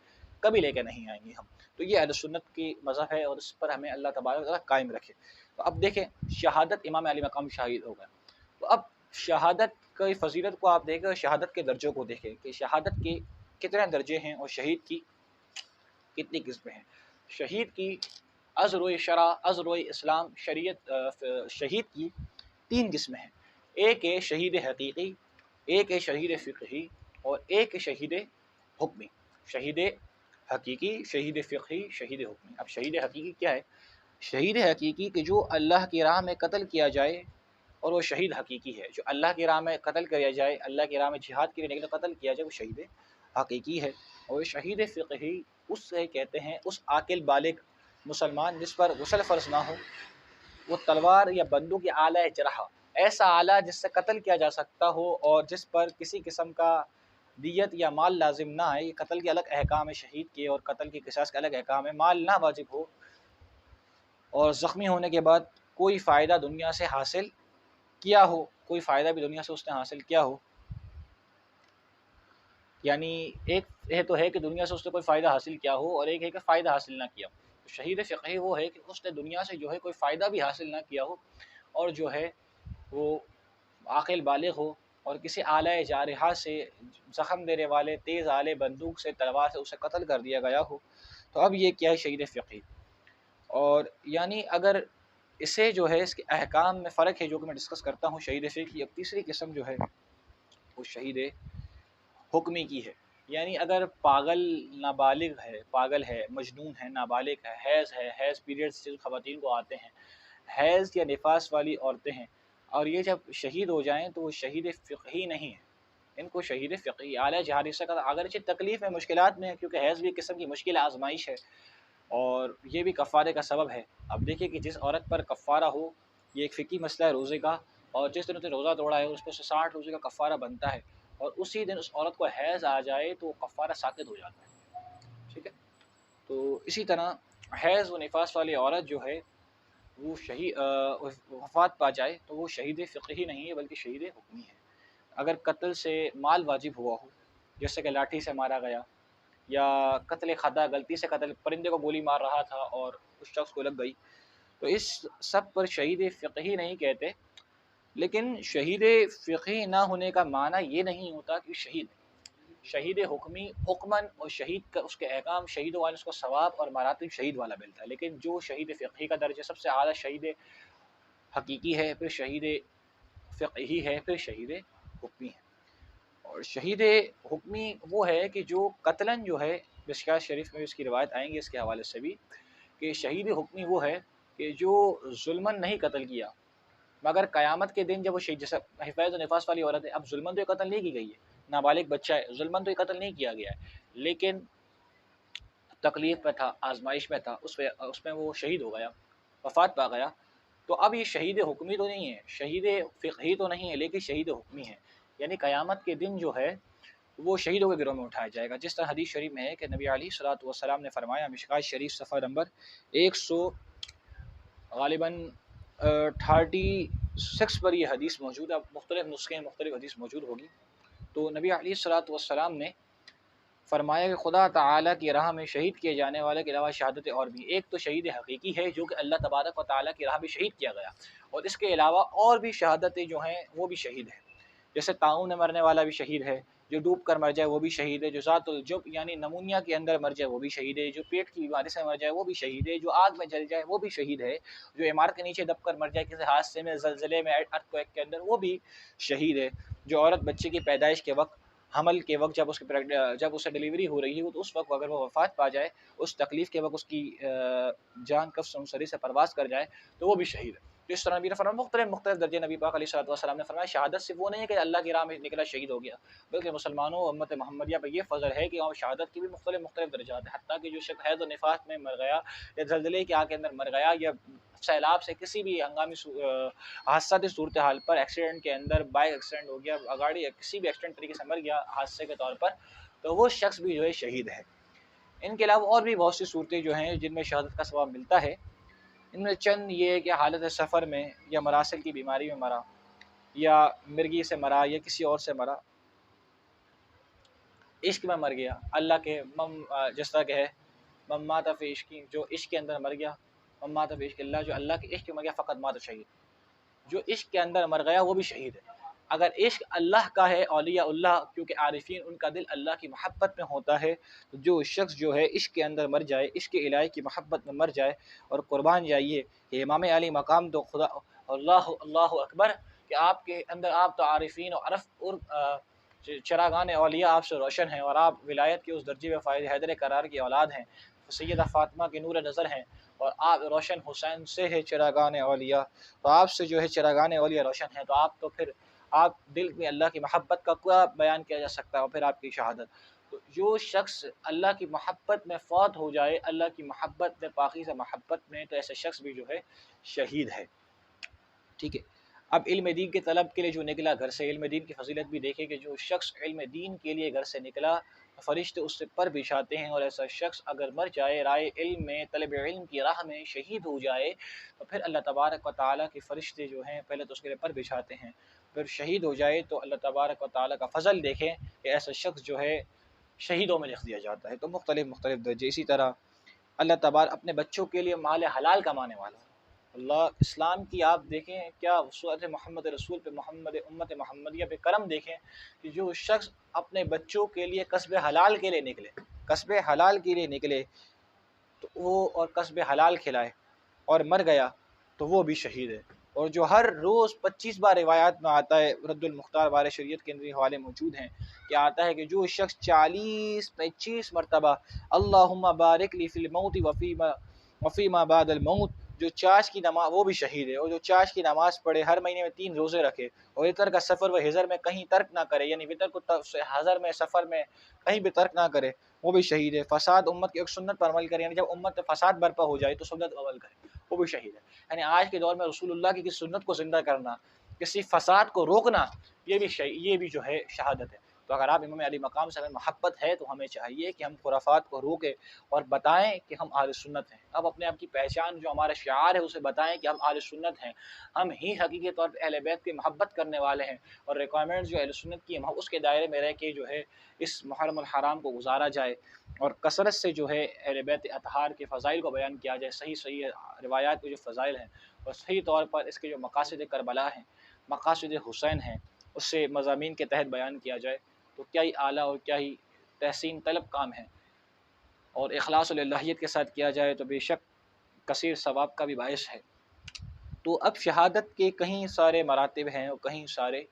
کبھی لے کے نہیں آئیں گے ہم. تو یہ اہل سنت کی مذہب ہے، اور اس پر ہمیں اللہ تبارک و تعالیٰ قائم رکھے. تو اب دیکھیں، شہادت امام علی مقام شہید ہو گئے. تو اب شہادت کی فضیلت کو آپ دیکھیں، اور شہادت کے درجوں کو دیکھیں کہ شہادت کے کتنے درجے ہیں اور شہید کی کتنی قسمیں ہیں. شہید کی از روئے شرع، از روئے اسلام، شریعت، شہید کی 3 قسمیں ہیں. ایک ہے شہید حقیقی، ایک ہے شہید فقہی، اور ایک ہے شہید حکمی. شہید حقیقی، شہید فقہی، شہید حکمی۔ اب شہید حقیقی کیا ہے؟ شہید حقیقی کہ جو اللہ کی راہ میں قتل کیا جائے اور وہ شہید حقیقی ہے، جو اللہ کی راہ میں قتل کیا جائے، اللہ کی راہ میں جہاد کے لیے نکلے قتل کیا جائے، وہ شہید حقیقی ہے۔ اور شہید فقہی اس سے کہتے ہیں اس عاقل بالغ مسلمان جس پر غسل فرض نہ ہو، وہ تلوار یا بندوق یا آلہ جرح، ایسا آلہ جس سے قتل کیا جا سکتا ہو اور جس پر کسی قسم کا دیت یا مال لازم نہ آئے۔ قتل کے الگ احکام ہے شہید کے، اور قتل کی قصاص کے الگ احکام ہے، مال نہ واجب ہو، اور زخمی ہونے کے بعد کوئی فائدہ دنیا سے حاصل کیا ہو، کوئی فائدہ بھی دنیا سے اس نے حاصل کیا ہو، یعنی ایک یہ تو ہے کہ دنیا سے اس نے کوئی فائدہ حاصل کیا ہو، اور ایک ہے کہ فائدہ حاصل نہ کیا ہو۔ شہید فقہی وہ ہے کہ اس نے دنیا سے جو ہے کوئی فائدہ بھی حاصل نہ کیا ہو، اور جو ہے وہ عاقل بالغ ہو، اور کسی آلہ جارحہ سے، زخم دینے والے تیز آلے بندوق سے، تلوار سے اسے قتل کر دیا گیا ہو، تو اب یہ کیا ہے؟ شہید فقہی۔ اور یعنی اگر اسے جو ہے اس کے احکام میں فرق ہے جو کہ میں ڈسکس کرتا ہوں شہید فقہی۔ اب تیسری قسم جو ہے وہ شہید حکمی کی ہے، یعنی اگر پاگل نابالغ ہے، پاگل ہے، مجنون ہے، نابالغ ہے، حیض پیریڈز جن خواتین کو آتے ہیں، حیض یا نفاس والی عورتیں ہیں، اور یہ جب شہید ہو جائیں تو وہ شہید فقہی نہیں ہیں، ان کو شہید فقہی اعلیٰ جہاد سے اگرچہ تکلیف میں، مشکلات میں ہے، کیونکہ حیض بھی ایک قسم کی مشکل آزمائش ہے اور یہ بھی کفارے کا سبب ہے۔ اب دیکھیں کہ جس عورت پر کفارہ ہو، یہ ایک فقہی مسئلہ ہے روزے کا، اور جس دن اس نے روزہ توڑا ہے اس پہ 60 روزے کا کفارہ بنتا ہے، اور اسی دن اس عورت کو حیض آ جائے تو وہ کفارہ ساقط ہو جاتا ہے، ٹھیک ہے؟ تو اسی طرح حیض و نفاس والی عورت جو ہے وہ شہید وفات پا جائے تو وہ شہید فقہی نہیں ہے بلکہ شہید حکمی ہے۔ اگر قتل سے مال واجب ہوا ہو، جیسے کہ لاٹھی سے مارا گیا، یا قتل خطا، غلطی سے قتل، پرندے کو گولی مار رہا تھا اور اس شخص کو لگ گئی، تو اس سب پر شہید فقہی نہیں کہتے۔ لیکن شہید فقہی نہ ہونے کا معنی یہ نہیں ہوتا کہ شہید حکمی حکمن، اور شہید کا اس کے احکام شہید والے اس کو ثواب اور مراتب شہید والا ملتا ہے، لیکن جو شہید فقہی کا درجہ سب سے اعلیٰ شہید حقیقی ہے، پھر شہید فقہی ہے، پھر شہید حکمی ہے۔ اور شہید حکمی وہ ہے کہ جو قتلاً جو ہے، مشکوٰۃ شریف میں اس کی روایت آئیں گی اس کے حوالے سے بھی، کہ شہید حکمی وہ ہے کہ جو ظلماً نہیں قتل کیا، مگر قیامت کے دن جب وہ شہید، جیسے حفاظ و نفاس والی عورت ہے، اب ظلماً تو یہ قتل نہیں کی گئی ہے، نابالغ بچہ ہے، ظلماً تو یہ قتل نہیں کیا گیا ہے، لیکن تکلیف میں تھا، آزمائش میں تھا، اس میں وہ شہید ہو گیا، وفات پا گیا، تو اب یہ شہید حکمی تو نہیں ہے، شہید فقہی تو نہیں ہے، لیکن شہید حکمی ہے، یعنی قیامت کے دن جو ہے وہ شہیدوں کے گروہ میں اٹھایا جائے گا، جس طرح حدیث شریف میں ہے کہ نبی علیہ الصلوۃ والسلام نے فرمایا، مشکوٰۃ شریف صفحہ نمبر 100 غالباً 36 پر یہ حدیث موجود ہے، مختلف نسخے مختلف حدیث موجود ہوگی، تو نبی علیہ الصلوۃ والسلام نے فرمایا کہ خدا تعالیٰ کی راہ میں شہید کیے جانے والے کے علاوہ شہادتیں اور بھی، ایک تو شہید حقیقی ہے جو کہ اللہ تبارک و تعالیٰ کی راہ میں شہید کیا گیا، اور اس کے علاوہ اور بھی شہادتیں جو ہیں وہ بھی شہید ہیں، جیسے طاعون میں مرنے والا بھی شہید ہے، جو ڈوب کر مر جائے وہ بھی شہید ہے، جو ذات الجب یعنی نمونیا کے اندر مر جائے وہ بھی شہید ہے، جو پیٹ کی بیماری سے مر جائے وہ بھی شہید ہے، جو آگ میں جل جائے وہ بھی شہید ہے، جو عمارت کے نیچے دب کر مر جائے کسی حادثے میں، زلزلے میں، ارتھ کویک کے اندر، وہ بھی شہید ہے، جو عورت بچے کی پیدائش کے وقت، حمل کے وقت، جب اسے ڈلیوری ہو رہی ہے تو اس وقت اگر وہ وفات پا جائے، اس تکلیف کے وقت اس کی جان کف سنسری سے پرواز کر جائے تو وہ بھی شہید ہے۔ تو اس طرح نبی نے فرمایا مختلف درجے، نبی پاک علیہ الصلوۃ والسلام نے فرمایا شہادت صرف وہ نہیں ہے کہ اللہ کی راہ میں نکلا شہید ہو گیا، بلکہ مسلمانوں امت محمدیہ پہ یہ فضل ہے کہ وہاں شہادت کی بھی مختلف درجات ہیں، حتیٰ کہ جو شخص حیض و نفاس میں مر گیا، یا زلزلے کی آگ کے اندر مر گیا، یا سیلاب سے کسی بھی ہنگامی حادثاتی صورتحال پر، ایکسیڈنٹ کے اندر، بائک ایکسیڈنٹ ہو گیا، گاڑی کسی بھی ایکسیڈنٹ طریقے سے مر گیا حادثے کے طور پر، تو وہ شخص بھی جو ہے شہید ہے۔ ان کے علاوہ اور بھی بہت سی صورتیں جو ہیں جن میں شہادت کا ثواب ملتا ہے، ان میں چند یہ ہے کہ حالت سفر میں، یا مراسل کی بیماری میں مرا، یا مرگی سے مرا، یا کسی اور سے مرا، عشق میں مر گیا، اللہ کے جس طرح کہ ہے من مات فی عشق، جو عشق کے اندر مر گیا، من مات فی عشق اللہ، جو اللہ کے عشق میں مر گیا، فقط مات شہید، جو عشق کے اندر مر گیا وہ بھی شہید ہے۔ اگر عشق اللہ کا ہے، اولیاء اللہ، کیونکہ عارفین ان کا دل اللہ کی محبت میں ہوتا ہے، تو جو شخص جو ہے عشق کے اندر مر جائے، عشق الہی کی محبت میں مر جائے، اور قربان جائیے کہ امام علی مقام تو خدا اللہ اکبر، کہ آپ کے اندر آپ تو عارفین اور عرف چراغان اولیاء آپ سے روشن ہیں اور آپ ولایت کے اس درجے میں فائز حیدر قرار کی اولاد ہیں، سیدہ فاطمہ کے نور نظر ہیں، اور آپ روشن حسین سے ہے چراغان اولیاء، تو آپ سے جو ہے چراغان اولیاء روشن ہیں، تو آپ تو پھر آپ دل میں اللہ کی محبت کا کیا بیان کیا جا سکتا ہے، اور پھر آپ کی شہادت۔ تو جو شخص اللہ کی محبت میں فوت ہو جائے، اللہ کی محبت میں، پاکیزہ محبت میں، تو ایسا شخص بھی جو ہے شہید ہے۔ ٹھیک ہے، اب علم دین کے طلب کے لیے جو نکلا گھر سے، علم دین کی فضیلت بھی دیکھیں کہ جو شخص علم دین کے لیے گھر سے نکلا، فرشتے اس سے پر بچھاتے ہیں، اور ایسا شخص اگر مر جائے رائے علم میں، طلب علم کی راہ میں شہید ہو جائے، تو پھر اللہ تبارک و تعالیٰ کے فرشتے جو ہیں پہلے تو اس کے لیے پر بچھاتے ہیں، پھر شہید ہو جائے تو اللہ تبارک و تعالیٰ کا فضل دیکھیں کہ ایسا شخص جو ہے شہیدوں میں لکھ دیا جاتا ہے۔ تو مختلف مختلف درجے، اسی طرح اللہ تبارک اپنے بچوں کے لیے مال حلال کمانے والا، اللہ اسلام کی آپ دیکھیں کیا صورت محمد رسول پہ، محمد امت محمدیہ پہ کرم دیکھیں کہ جو شخص اپنے بچوں کے لیے کسب حلال کے لیے نکلے، کسب حلال کے لیے نکلے تو وہ اور کسب حلال کھلائے اور مر گیا تو وہ بھی شہید ہے۔ اور جو ہر روز 25 بار روایات میں آتا ہے، رد المختار بار شریعت کے اندر حوالے موجود ہیں کہ آتا ہے کہ جو شخص 40-25 مرتبہ اللہم بارک لی فی الموت وفیما بعد الموت، جو چاش کی نماز، وہ بھی شہید ہے۔ اور جو چاش کی نماز پڑھے، ہر مہینے میں 3 روزے رکھے، اور وطر کا سفر و حضر میں کہیں ترک نہ کرے، یعنی وطر کو حضر میں سفر میں کہیں بھی ترک نہ کرے، وہ بھی شہید ہے۔ فساد امت کی ایک سنت پر عمل کرے، یعنی جب امت میں فساد برپا ہو جائے تو سنت عمل کرے، وہ بھی شہید ہے۔ یعنی آج کے دور میں رسول اللہ کی کسی سنت کو زندہ کرنا، کسی فساد کو روکنا، یہ بھی جو ہے شہادت ہے۔ تو اگر آپ امام علی مقام سے ہمیں محبت ہے تو ہمیں چاہیے کہ ہم خرافات کو روکیں اور بتائیں کہ ہم اہل سنت ہیں۔ اب اپنے آپ کی پہچان جو ہمارا شعار ہے اسے بتائیں کہ ہم اہل سنت ہیں، ہم ہی حقیقی طور پہ اہل بیت کی محبت کرنے والے ہیں، اور ریکوائرمنٹ جو اہل سنت کی ہم اس کے دائرے میں رہ کے جو ہے اس محرم الحرام کو گزارا جائے، اور کثرت سے جو ہے اہل بیت اطہار کے فضائل کو بیان کیا جائے، صحیح روایات کے جو فضائل ہیں، اور صحیح طور پر اس کے جو مقاصد کربلا ہیں، مقاصد حسین ہیں، اس سے مضامین کے تحت بیان کیا جائے، تو کیا ہی اعلیٰ اور کیا ہی تحسین طلب کام ہے، اور اخلاص و للہیت کے ساتھ کیا جائے تو بے شک کثیر ثواب کا بھی باعث ہے۔ تو اب شہادت کے کہیں سارے مراتب ہیں اور کہیں سارے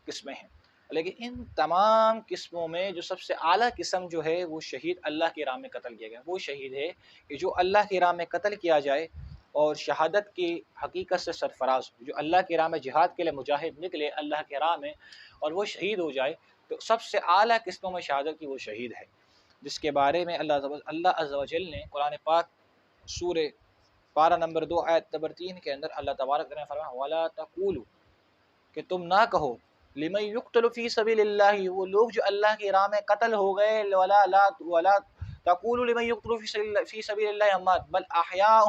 قسمیں ہیں، لیکن ان تمام قسموں میں جو سب سے اعلیٰ قسم جو ہے وہ شہید اللہ کی راہ میں قتل کیا گیا، وہ شہید ہے کہ جو اللہ کی راہ میں قتل کیا جائے اور شہادت کی حقیقت سے سرفراز ہو، جو اللہ کی راہ میں جہاد کے لیے مجاہد نکلے اللہ کی راہ میں اور وہ شہید ہو جائے، تو سب سے اعلیٰ قسموں میں شہادت کی وہ شہید ہے، جس کے بارے میں اللہ عز و جل نے قرآن پاک سورہ پارہ نمبر 2 آیت نمبر 3 کے اندر اللہ تبارک نے فرمایا وَلَا تَقُولُوا، کہ تم نہ کہو لمن یقتل فی سبیل اللہ، وہ لوگ جو اللہ کی راہ میں قتل ہو گئے، ولا تقولوا لمن یقتل فی سبیل اللہ اموات بل احیاء،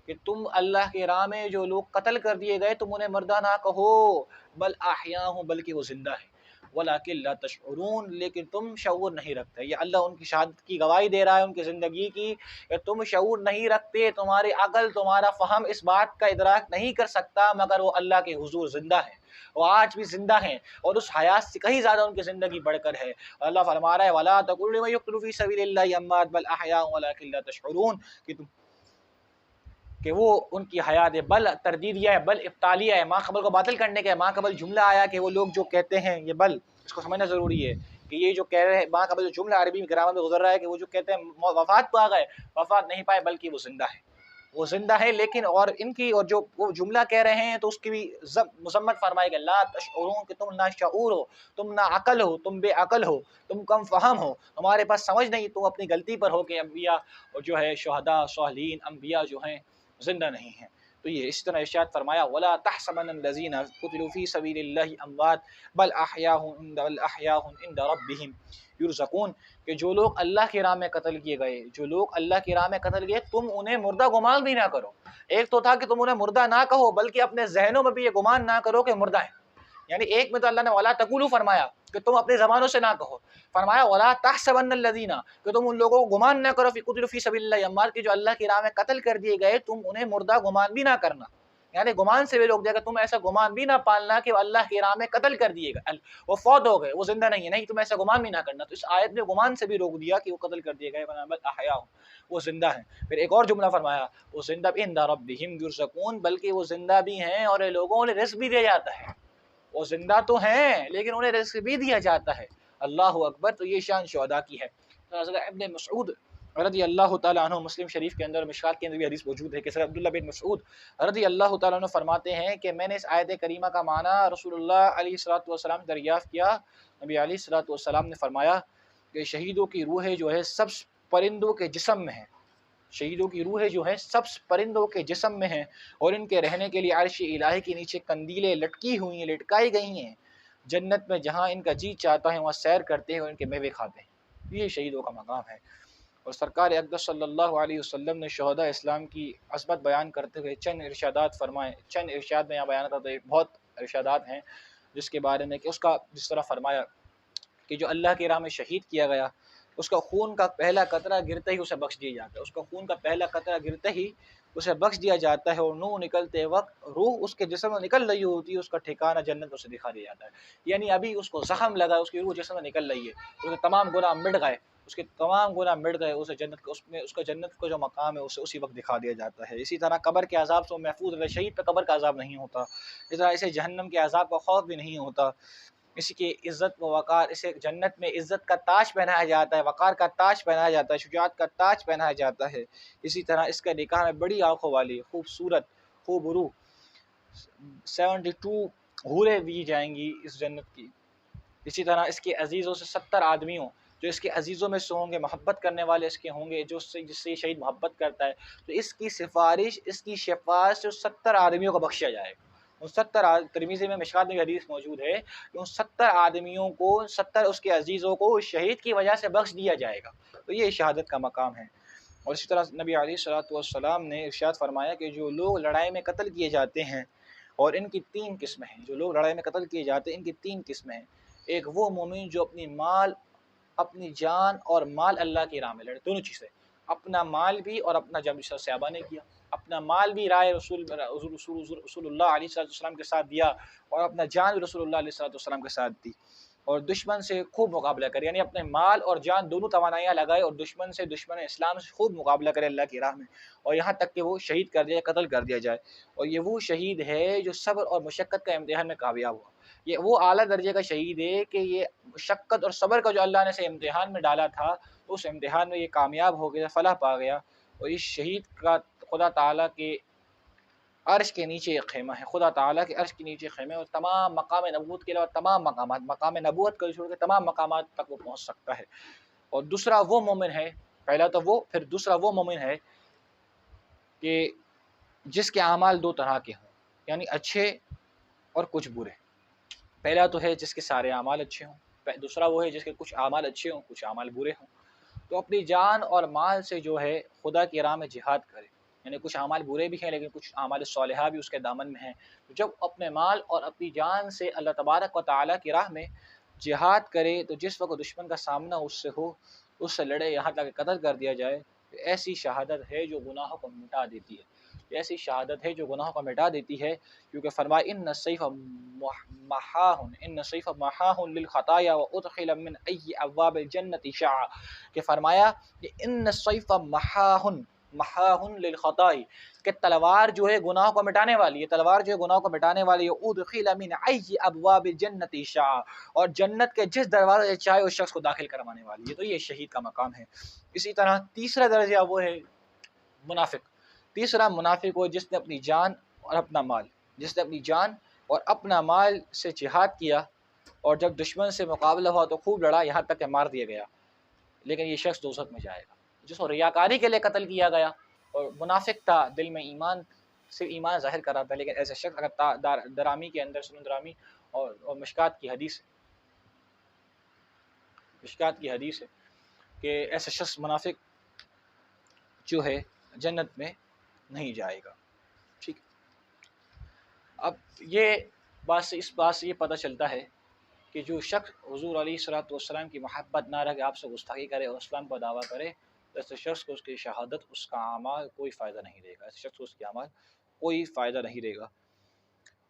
کہ تم اللہ کی راہ میں جو لوگ قتل کر دیے گئے تم انہیں مردہ نہ کہو، بل احیاء، بلکہ وہ زندہ ہیں، ولکن لا تشعرون، لیکن تم شعور نہیں رکھتے۔ یہ اللہ ان کی شہادت کی گواہی دے رہا ہے، ان کی زندگی کی، کہ تم شعور نہیں رکھتے، تمہاری عقل، تمہارا فہم اس بات کا ادراک نہیں کر سکتا، مگر وہ اللہ کے حضور زندہ ہیں، وہ آج بھی زندہ ہیں، اور اس حیات سے کہیں زیادہ ان کی زندگی بڑھ کر ہے۔ اللہ فرما رہا ہے وَلَا تَقُولُوا لِمَن يُقْتَلُ فِي سَبِيلِ اللَّهِ أَمْوَاتٌ بَلْ أَحْيَاءٌ وَلَكِن لَا تَشْعُرُونَ، کہ وہ ان کی حیات ہے، بل تردیدیہ ہے، بل ابطالیہ ہے، ماں قبل کو باطل کرنے کے، ماں قبل جملہ آیا کہ وہ لوگ جو کہتے ہیں، یہ بل اس کو سمجھنا ضروری ہے کہ یہ جو کہہ رہے ہیں، ماں قبل جو جملہ عربی میں گرامر میں گزر رہا ہے کہ وہ جو کہتے ہیں وفات پا گئے، وفات نہیں پائے، بلکہ وہ زندہ ہے، وہ زندہ ہے، لیکن اور ان کی اور جو وہ جملہ کہہ رہے ہیں تو اس کی بھی مذمت فرمائے گا، لا تشعرون، کہ تم نہ شعور ہو، تم نہ عقل ہو، تم بے عقل ہو، تم کم فہم ہو، تمہارے پاس سمجھ نہیں، تم اپنی غلطی پر ہو کہ انبیاء اور جو ہے شہداء صالحین انبیاء جو ہیں زندہ نہیں ہیں۔ تو یہ اس طرح ارشاد فرمایا وَلَا تَحْسَبَنَّ الَّذِينَ قُتِلُوا فِي سَبِيلِ اللَّهِ أَمْوَاتٌ بَلْ أَحْيَاءٌ عِندَ رَبِّهِمْ يُرْزَقُونَ، کہ جو لوگ اللہ کی راہ میں قتل کیے گئے، جو لوگ اللہ کی راہ میں قتل کیے، تم انہیں مردہ گمان بھی نہ کرو۔ ایک تو تھا کہ تم انہیں مردہ نہ کہو، بلکہ اپنے ذہنوں میں بھی یہ گمان نہ کرو کہ مردہ ہیں، یعنی ایک میں تو اللہ نے وَلَا تَقُولُوا فرمایا کہ تم اپنی زبانوں سے نہ کہو، فرمایا وَلَا تَحْسَبَنَّ الَّذِينَ، کہ تم ان لوگوں کو گمان نہ کرو قُتِلُوا فِي سَبِيلِ اللَّهِ أَمْوَاتٌ، کہ جو اللہ کی راہ میں قتل کر دیے گئے تم انہیں مردہ گمان بھی نہ کرنا، یعنی گمان سے بھی روک دیا کہ تم ایسا گمان بھی نہ پالنا کہ وہ اللہ کی راہ میں قتل کر دیے گئے، وہ فوت ہو گئے، وہ زندہ نہیں ہے، نہیں تم ایسا گمان بھی نہ کرنا۔ تو اس آیت میں گمان سے بھی روک دیا کہ وہ قتل کر دیے گئے، بل احیاء، وہ زندہ ہیں۔ پھر ایک اور جملہ فرمایا وہ زندہ عند ربہم یرزقون، بلکہ وہ زندہ بھی ہیں اور یہ لوگوں نے رزق بھی دیا جاتا ہے، وہ زندہ تو ہیں لیکن انہیں رزق بھی دیا جاتا ہے۔ اللہ اکبر، تو یہ شان شہداء کی ہے۔ حضرت ابن مسعود رضی اللہ تعالیٰ عنہ، مسلم شریف کے اندر، مشکات کے اندر بھی حدیث موجود ہے کہ حضرت عبداللہ بن مسعود رضی اللہ تعالیٰ عنہ فرماتے ہیں کہ میں نے اس آیت کریمہ کا معنی رسول اللہ علیہ الصلوۃ والسلام دریافت کیا۔ نبی علیہ الصلوۃ والسلام نے فرمایا کہ شہیدوں کی روحیں جو ہے سب پرندوں کے جسم میں ہیں، شہیدوں کی روحیں جو ہیں سب پرندوں کے جسم میں ہیں، اور ان کے رہنے کے لیے عرش الہی کے نیچے قندیلیں لٹکی ہوئی ہیں، لٹکائی گئی ہیں، جنت میں جہاں ان کا جی چاہتا ہے وہاں سیر کرتے ہیں اور ان کے میوے کھاتے ہیں۔ یہ شہیدوں کا مقام ہے۔ اور سرکار اقدس صلی اللہ علیہ وسلم نے شہداء اسلام کی عظمت بیان کرتے ہوئے چند ارشادات فرمائے، چند ارشاد میں یہاں بیان کرتے ہوئے بہت ارشادات ہیں جس کے بارے میں کہ اس کا جس طرح فرمایا کہ جو اللہ کی راہ میں شہید کیا گیا اس کا خون کا پہلا قطرہ گرتے ہی اسے بخش دیا جاتا ہے، اس کا خون کا پہلا قطرہ گرتے ہی اسے بخش دیا جاتا ہے، اور نور نکلتے وقت روح اس کے جسم میں نکل رہی ہوتی ہے، اس کا ٹھکانہ جنت اسے دکھا دیا جاتا ہے۔ یعنی ابھی اس کو زخم لگا، اس کی روح جسم میں نکل رہی ہے، اس کے تمام گناہ مٹ گئے، اس کے تمام گناہ مٹ گئے، اسے جنت کا اس کا جنت کا جو مقام ہے اسے اسی وقت دکھا دیا جاتا ہے۔ اسی طرح قبر کے عذاب سے وہ محفوظ رہے، شہید پہ قبر کا عذاب نہیں ہوتا، اس طرح اسے جہنم کے عذاب کا خوف بھی نہیں ہوتا، اسی کی عزت و وقار، اسے جنت میں عزت کا تاج پہنایا جاتا ہے، وقار کا تاج پہنایا جاتا ہے، شجاعت کا تاج پہنایا جاتا ہے۔ اسی طرح اس کا نکاح میں بڑی آنکھوں والی خوبصورت خوب روح 72 حوریں دی جائیں گی اس جنت کی۔ اسی طرح اس کے عزیزوں سے 70 آدمیوں جو اس کے عزیزوں میں سے ہوں گے، محبت کرنے والے اس کے ہوں گے، جو جس سے شہید محبت کرتا ہے، تو اس کی سفارش، اس کی شفاعت سے 70 آدمیوں کو بخشا جائے گا۔ ان 70 ترمذی میں مشکات میں حدیث موجود ہے کہ ان 70 آدمیوں کو، 70 اس کے عزیزوں کو شہید کی وجہ سے بخش دیا جائے گا۔ تو یہ شہادت کا مقام ہے۔ اور اسی طرح نبی علیہ الصلوۃ والسلام نے ارشاد فرمایا کہ جو لوگ لڑائی میں قتل کیے جاتے ہیں، اور ان کی 3 قسمیں ہیں، جو لوگ لڑائی میں قتل کیے جاتے ہیں ان کی 3 قسمیں ہیں۔ ایک وہ مومن جو اپنی جان اور مال اللہ کی راہ میں لڑے، دونوں چیزیں، اپنا مال بھی اور اپنا جان، جس طرح صحابہ نے کیا، اپنا مال بھی رائے رسول اللہ علیہ السلام کے ساتھ دیا، اور اپنا جان بھی رسول اللہ علیہ السلام کے ساتھ دی، اور دشمن سے خوب مقابلہ کرے، یعنی اپنے مال اور جان دونوں توانائیاں لگائے اور دشمن اسلام سے خوب مقابلہ کرے اللہ کی راہ میں، اور یہاں تک کہ وہ شہید کر دیا، قتل کر دیا جائے۔ اور یہ وہ شہید ہے جو صبر اور مشقت کا امتحان میں کامیاب ہوا، یہ وہ اعلیٰ درجے کا شہید ہے کہ یہ مشقت اور صبر کا جو اللہ نے اسے امتحان میں ڈالا تھا، تو اس امتحان میں یہ کامیاب ہو گیا، فلاح پا گیا۔ اور اس شہید کا خدا تعالیٰ کے عرش کے نیچے ایک خیمہ ہے، خدا تعالیٰ کے عرش کے نیچے خیمہ ہے، اور تمام مقام نبوت کے علاوہ تمام مقامات، مقام نبوت کو چھوڑ کے تمام مقامات تک وہ پہنچ سکتا ہے۔ اور دوسرا وہ مومن ہے، پہلا تو وہ، پھر دوسرا وہ مومن ہے کہ جس کے اعمال 2 طرح کے ہوں، یعنی اچھے اور کچھ برے۔ پہلا تو ہے جس کے سارے اعمال اچھے ہوں، دوسرا وہ ہے جس کے کچھ اعمال اچھے ہوں، کچھ اعمال برے ہوں۔ تو اپنی جان اور مال سے جو ہے خدا کی راہ میں جہاد کرے، یعنی کچھ اعمال برے بھی ہیں لیکن کچھ اعمال صالحہ بھی اس کے دامن میں ہیں۔ تو جب اپنے مال اور اپنی جان سے اللہ تبارک و تعالیٰ کی راہ میں جہاد کرے، تو جس وقت دشمن کا سامنا اس سے ہو، اس سے لڑے یہاں تک کہ قتل کر دیا جائے، تو ایسی شہادت ہے جو گناہوں کو مٹا دیتی ہے، ایسی شہادت ہے جو گناہوں کو مٹا دیتی ہے، کیونکہ فرمایا ان السیف محاہ للخطایا وادخل من ای ابواب الجنۃ شاء، کہ فرمایا کہ ان السیف محاہ للخطائی، کہ تلوار جو ہے گناہوں کو مٹانے والی ہے، تلوار جو ہے گناہوں کو مٹانے والی ہے، ادخل من ای ابواب الجنۃ شاء، اور جنت کے جس دروازے سے چاہے اس شخص کو داخل کروانے والی ہے۔ تو یہ شہید کا مقام ہے۔ اسی طرح تیسرا درجہ وہ ہے منافق، تیسرا منافق وہ جس نے اپنی جان اور اپنا مال، جس نے اپنی جان اور اپنا مال سے جہاد کیا، اور جب دشمن سے مقابلہ ہوا تو خوب لڑا یہاں تک کہ مار دیا گیا، لیکن یہ شخص دوزخ میں جائے گا۔ جس کو ریاکاری کے لیے قتل کیا گیا اور منافق تھا، دل میں ایمان، صرف ایمان ظاہر کر رہا تھا، لیکن ایسے شخص اگر درامی کے اندر، سنن درامی اور مشکات کی حدیث ہے کہ ایسا شخص منافق جو ہے جنت میں نہیں جائے گا۔ ٹھیک، اب یہ اس بات سے یہ پتہ چلتا ہے کہ جو شخص حضور علیہ الصلوۃ والسلام کی محبت نہ رکھے، آپ سے گستاخی کرے اور اسلام کا دعویٰ کرے، تو ایسے شخص کو اس کی شہادت، اس کا اعمال کوئی فائدہ نہیں دے گا، ایسے شخص کو اس کے اعمال کوئی فائدہ نہیں دے گا۔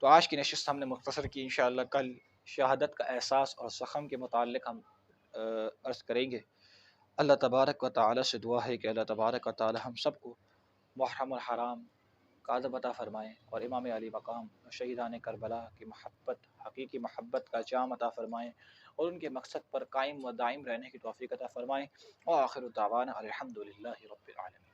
تو آج کی نشست ہم نے مختصر کی، انشاءاللہ کل شہادت کا احساس اور زخم کے متعلق ہم عرض کریں گے۔ اللہ تبارک و تعالی سے دعا ہے کہ اللہ تبارک و تعالی ہم سب کو محرم الحرام کا ادب عطا فرمائیں، اور امام علی مقام شہیدان کربلا کی محبت، حقیقی محبت کا جام عطا فرمائیں، اور ان کے مقصد پر قائم و دائم رہنے کی توفیق عطا فرمائیں۔ وآخر دعوانا الحمدللہ رب العالمین۔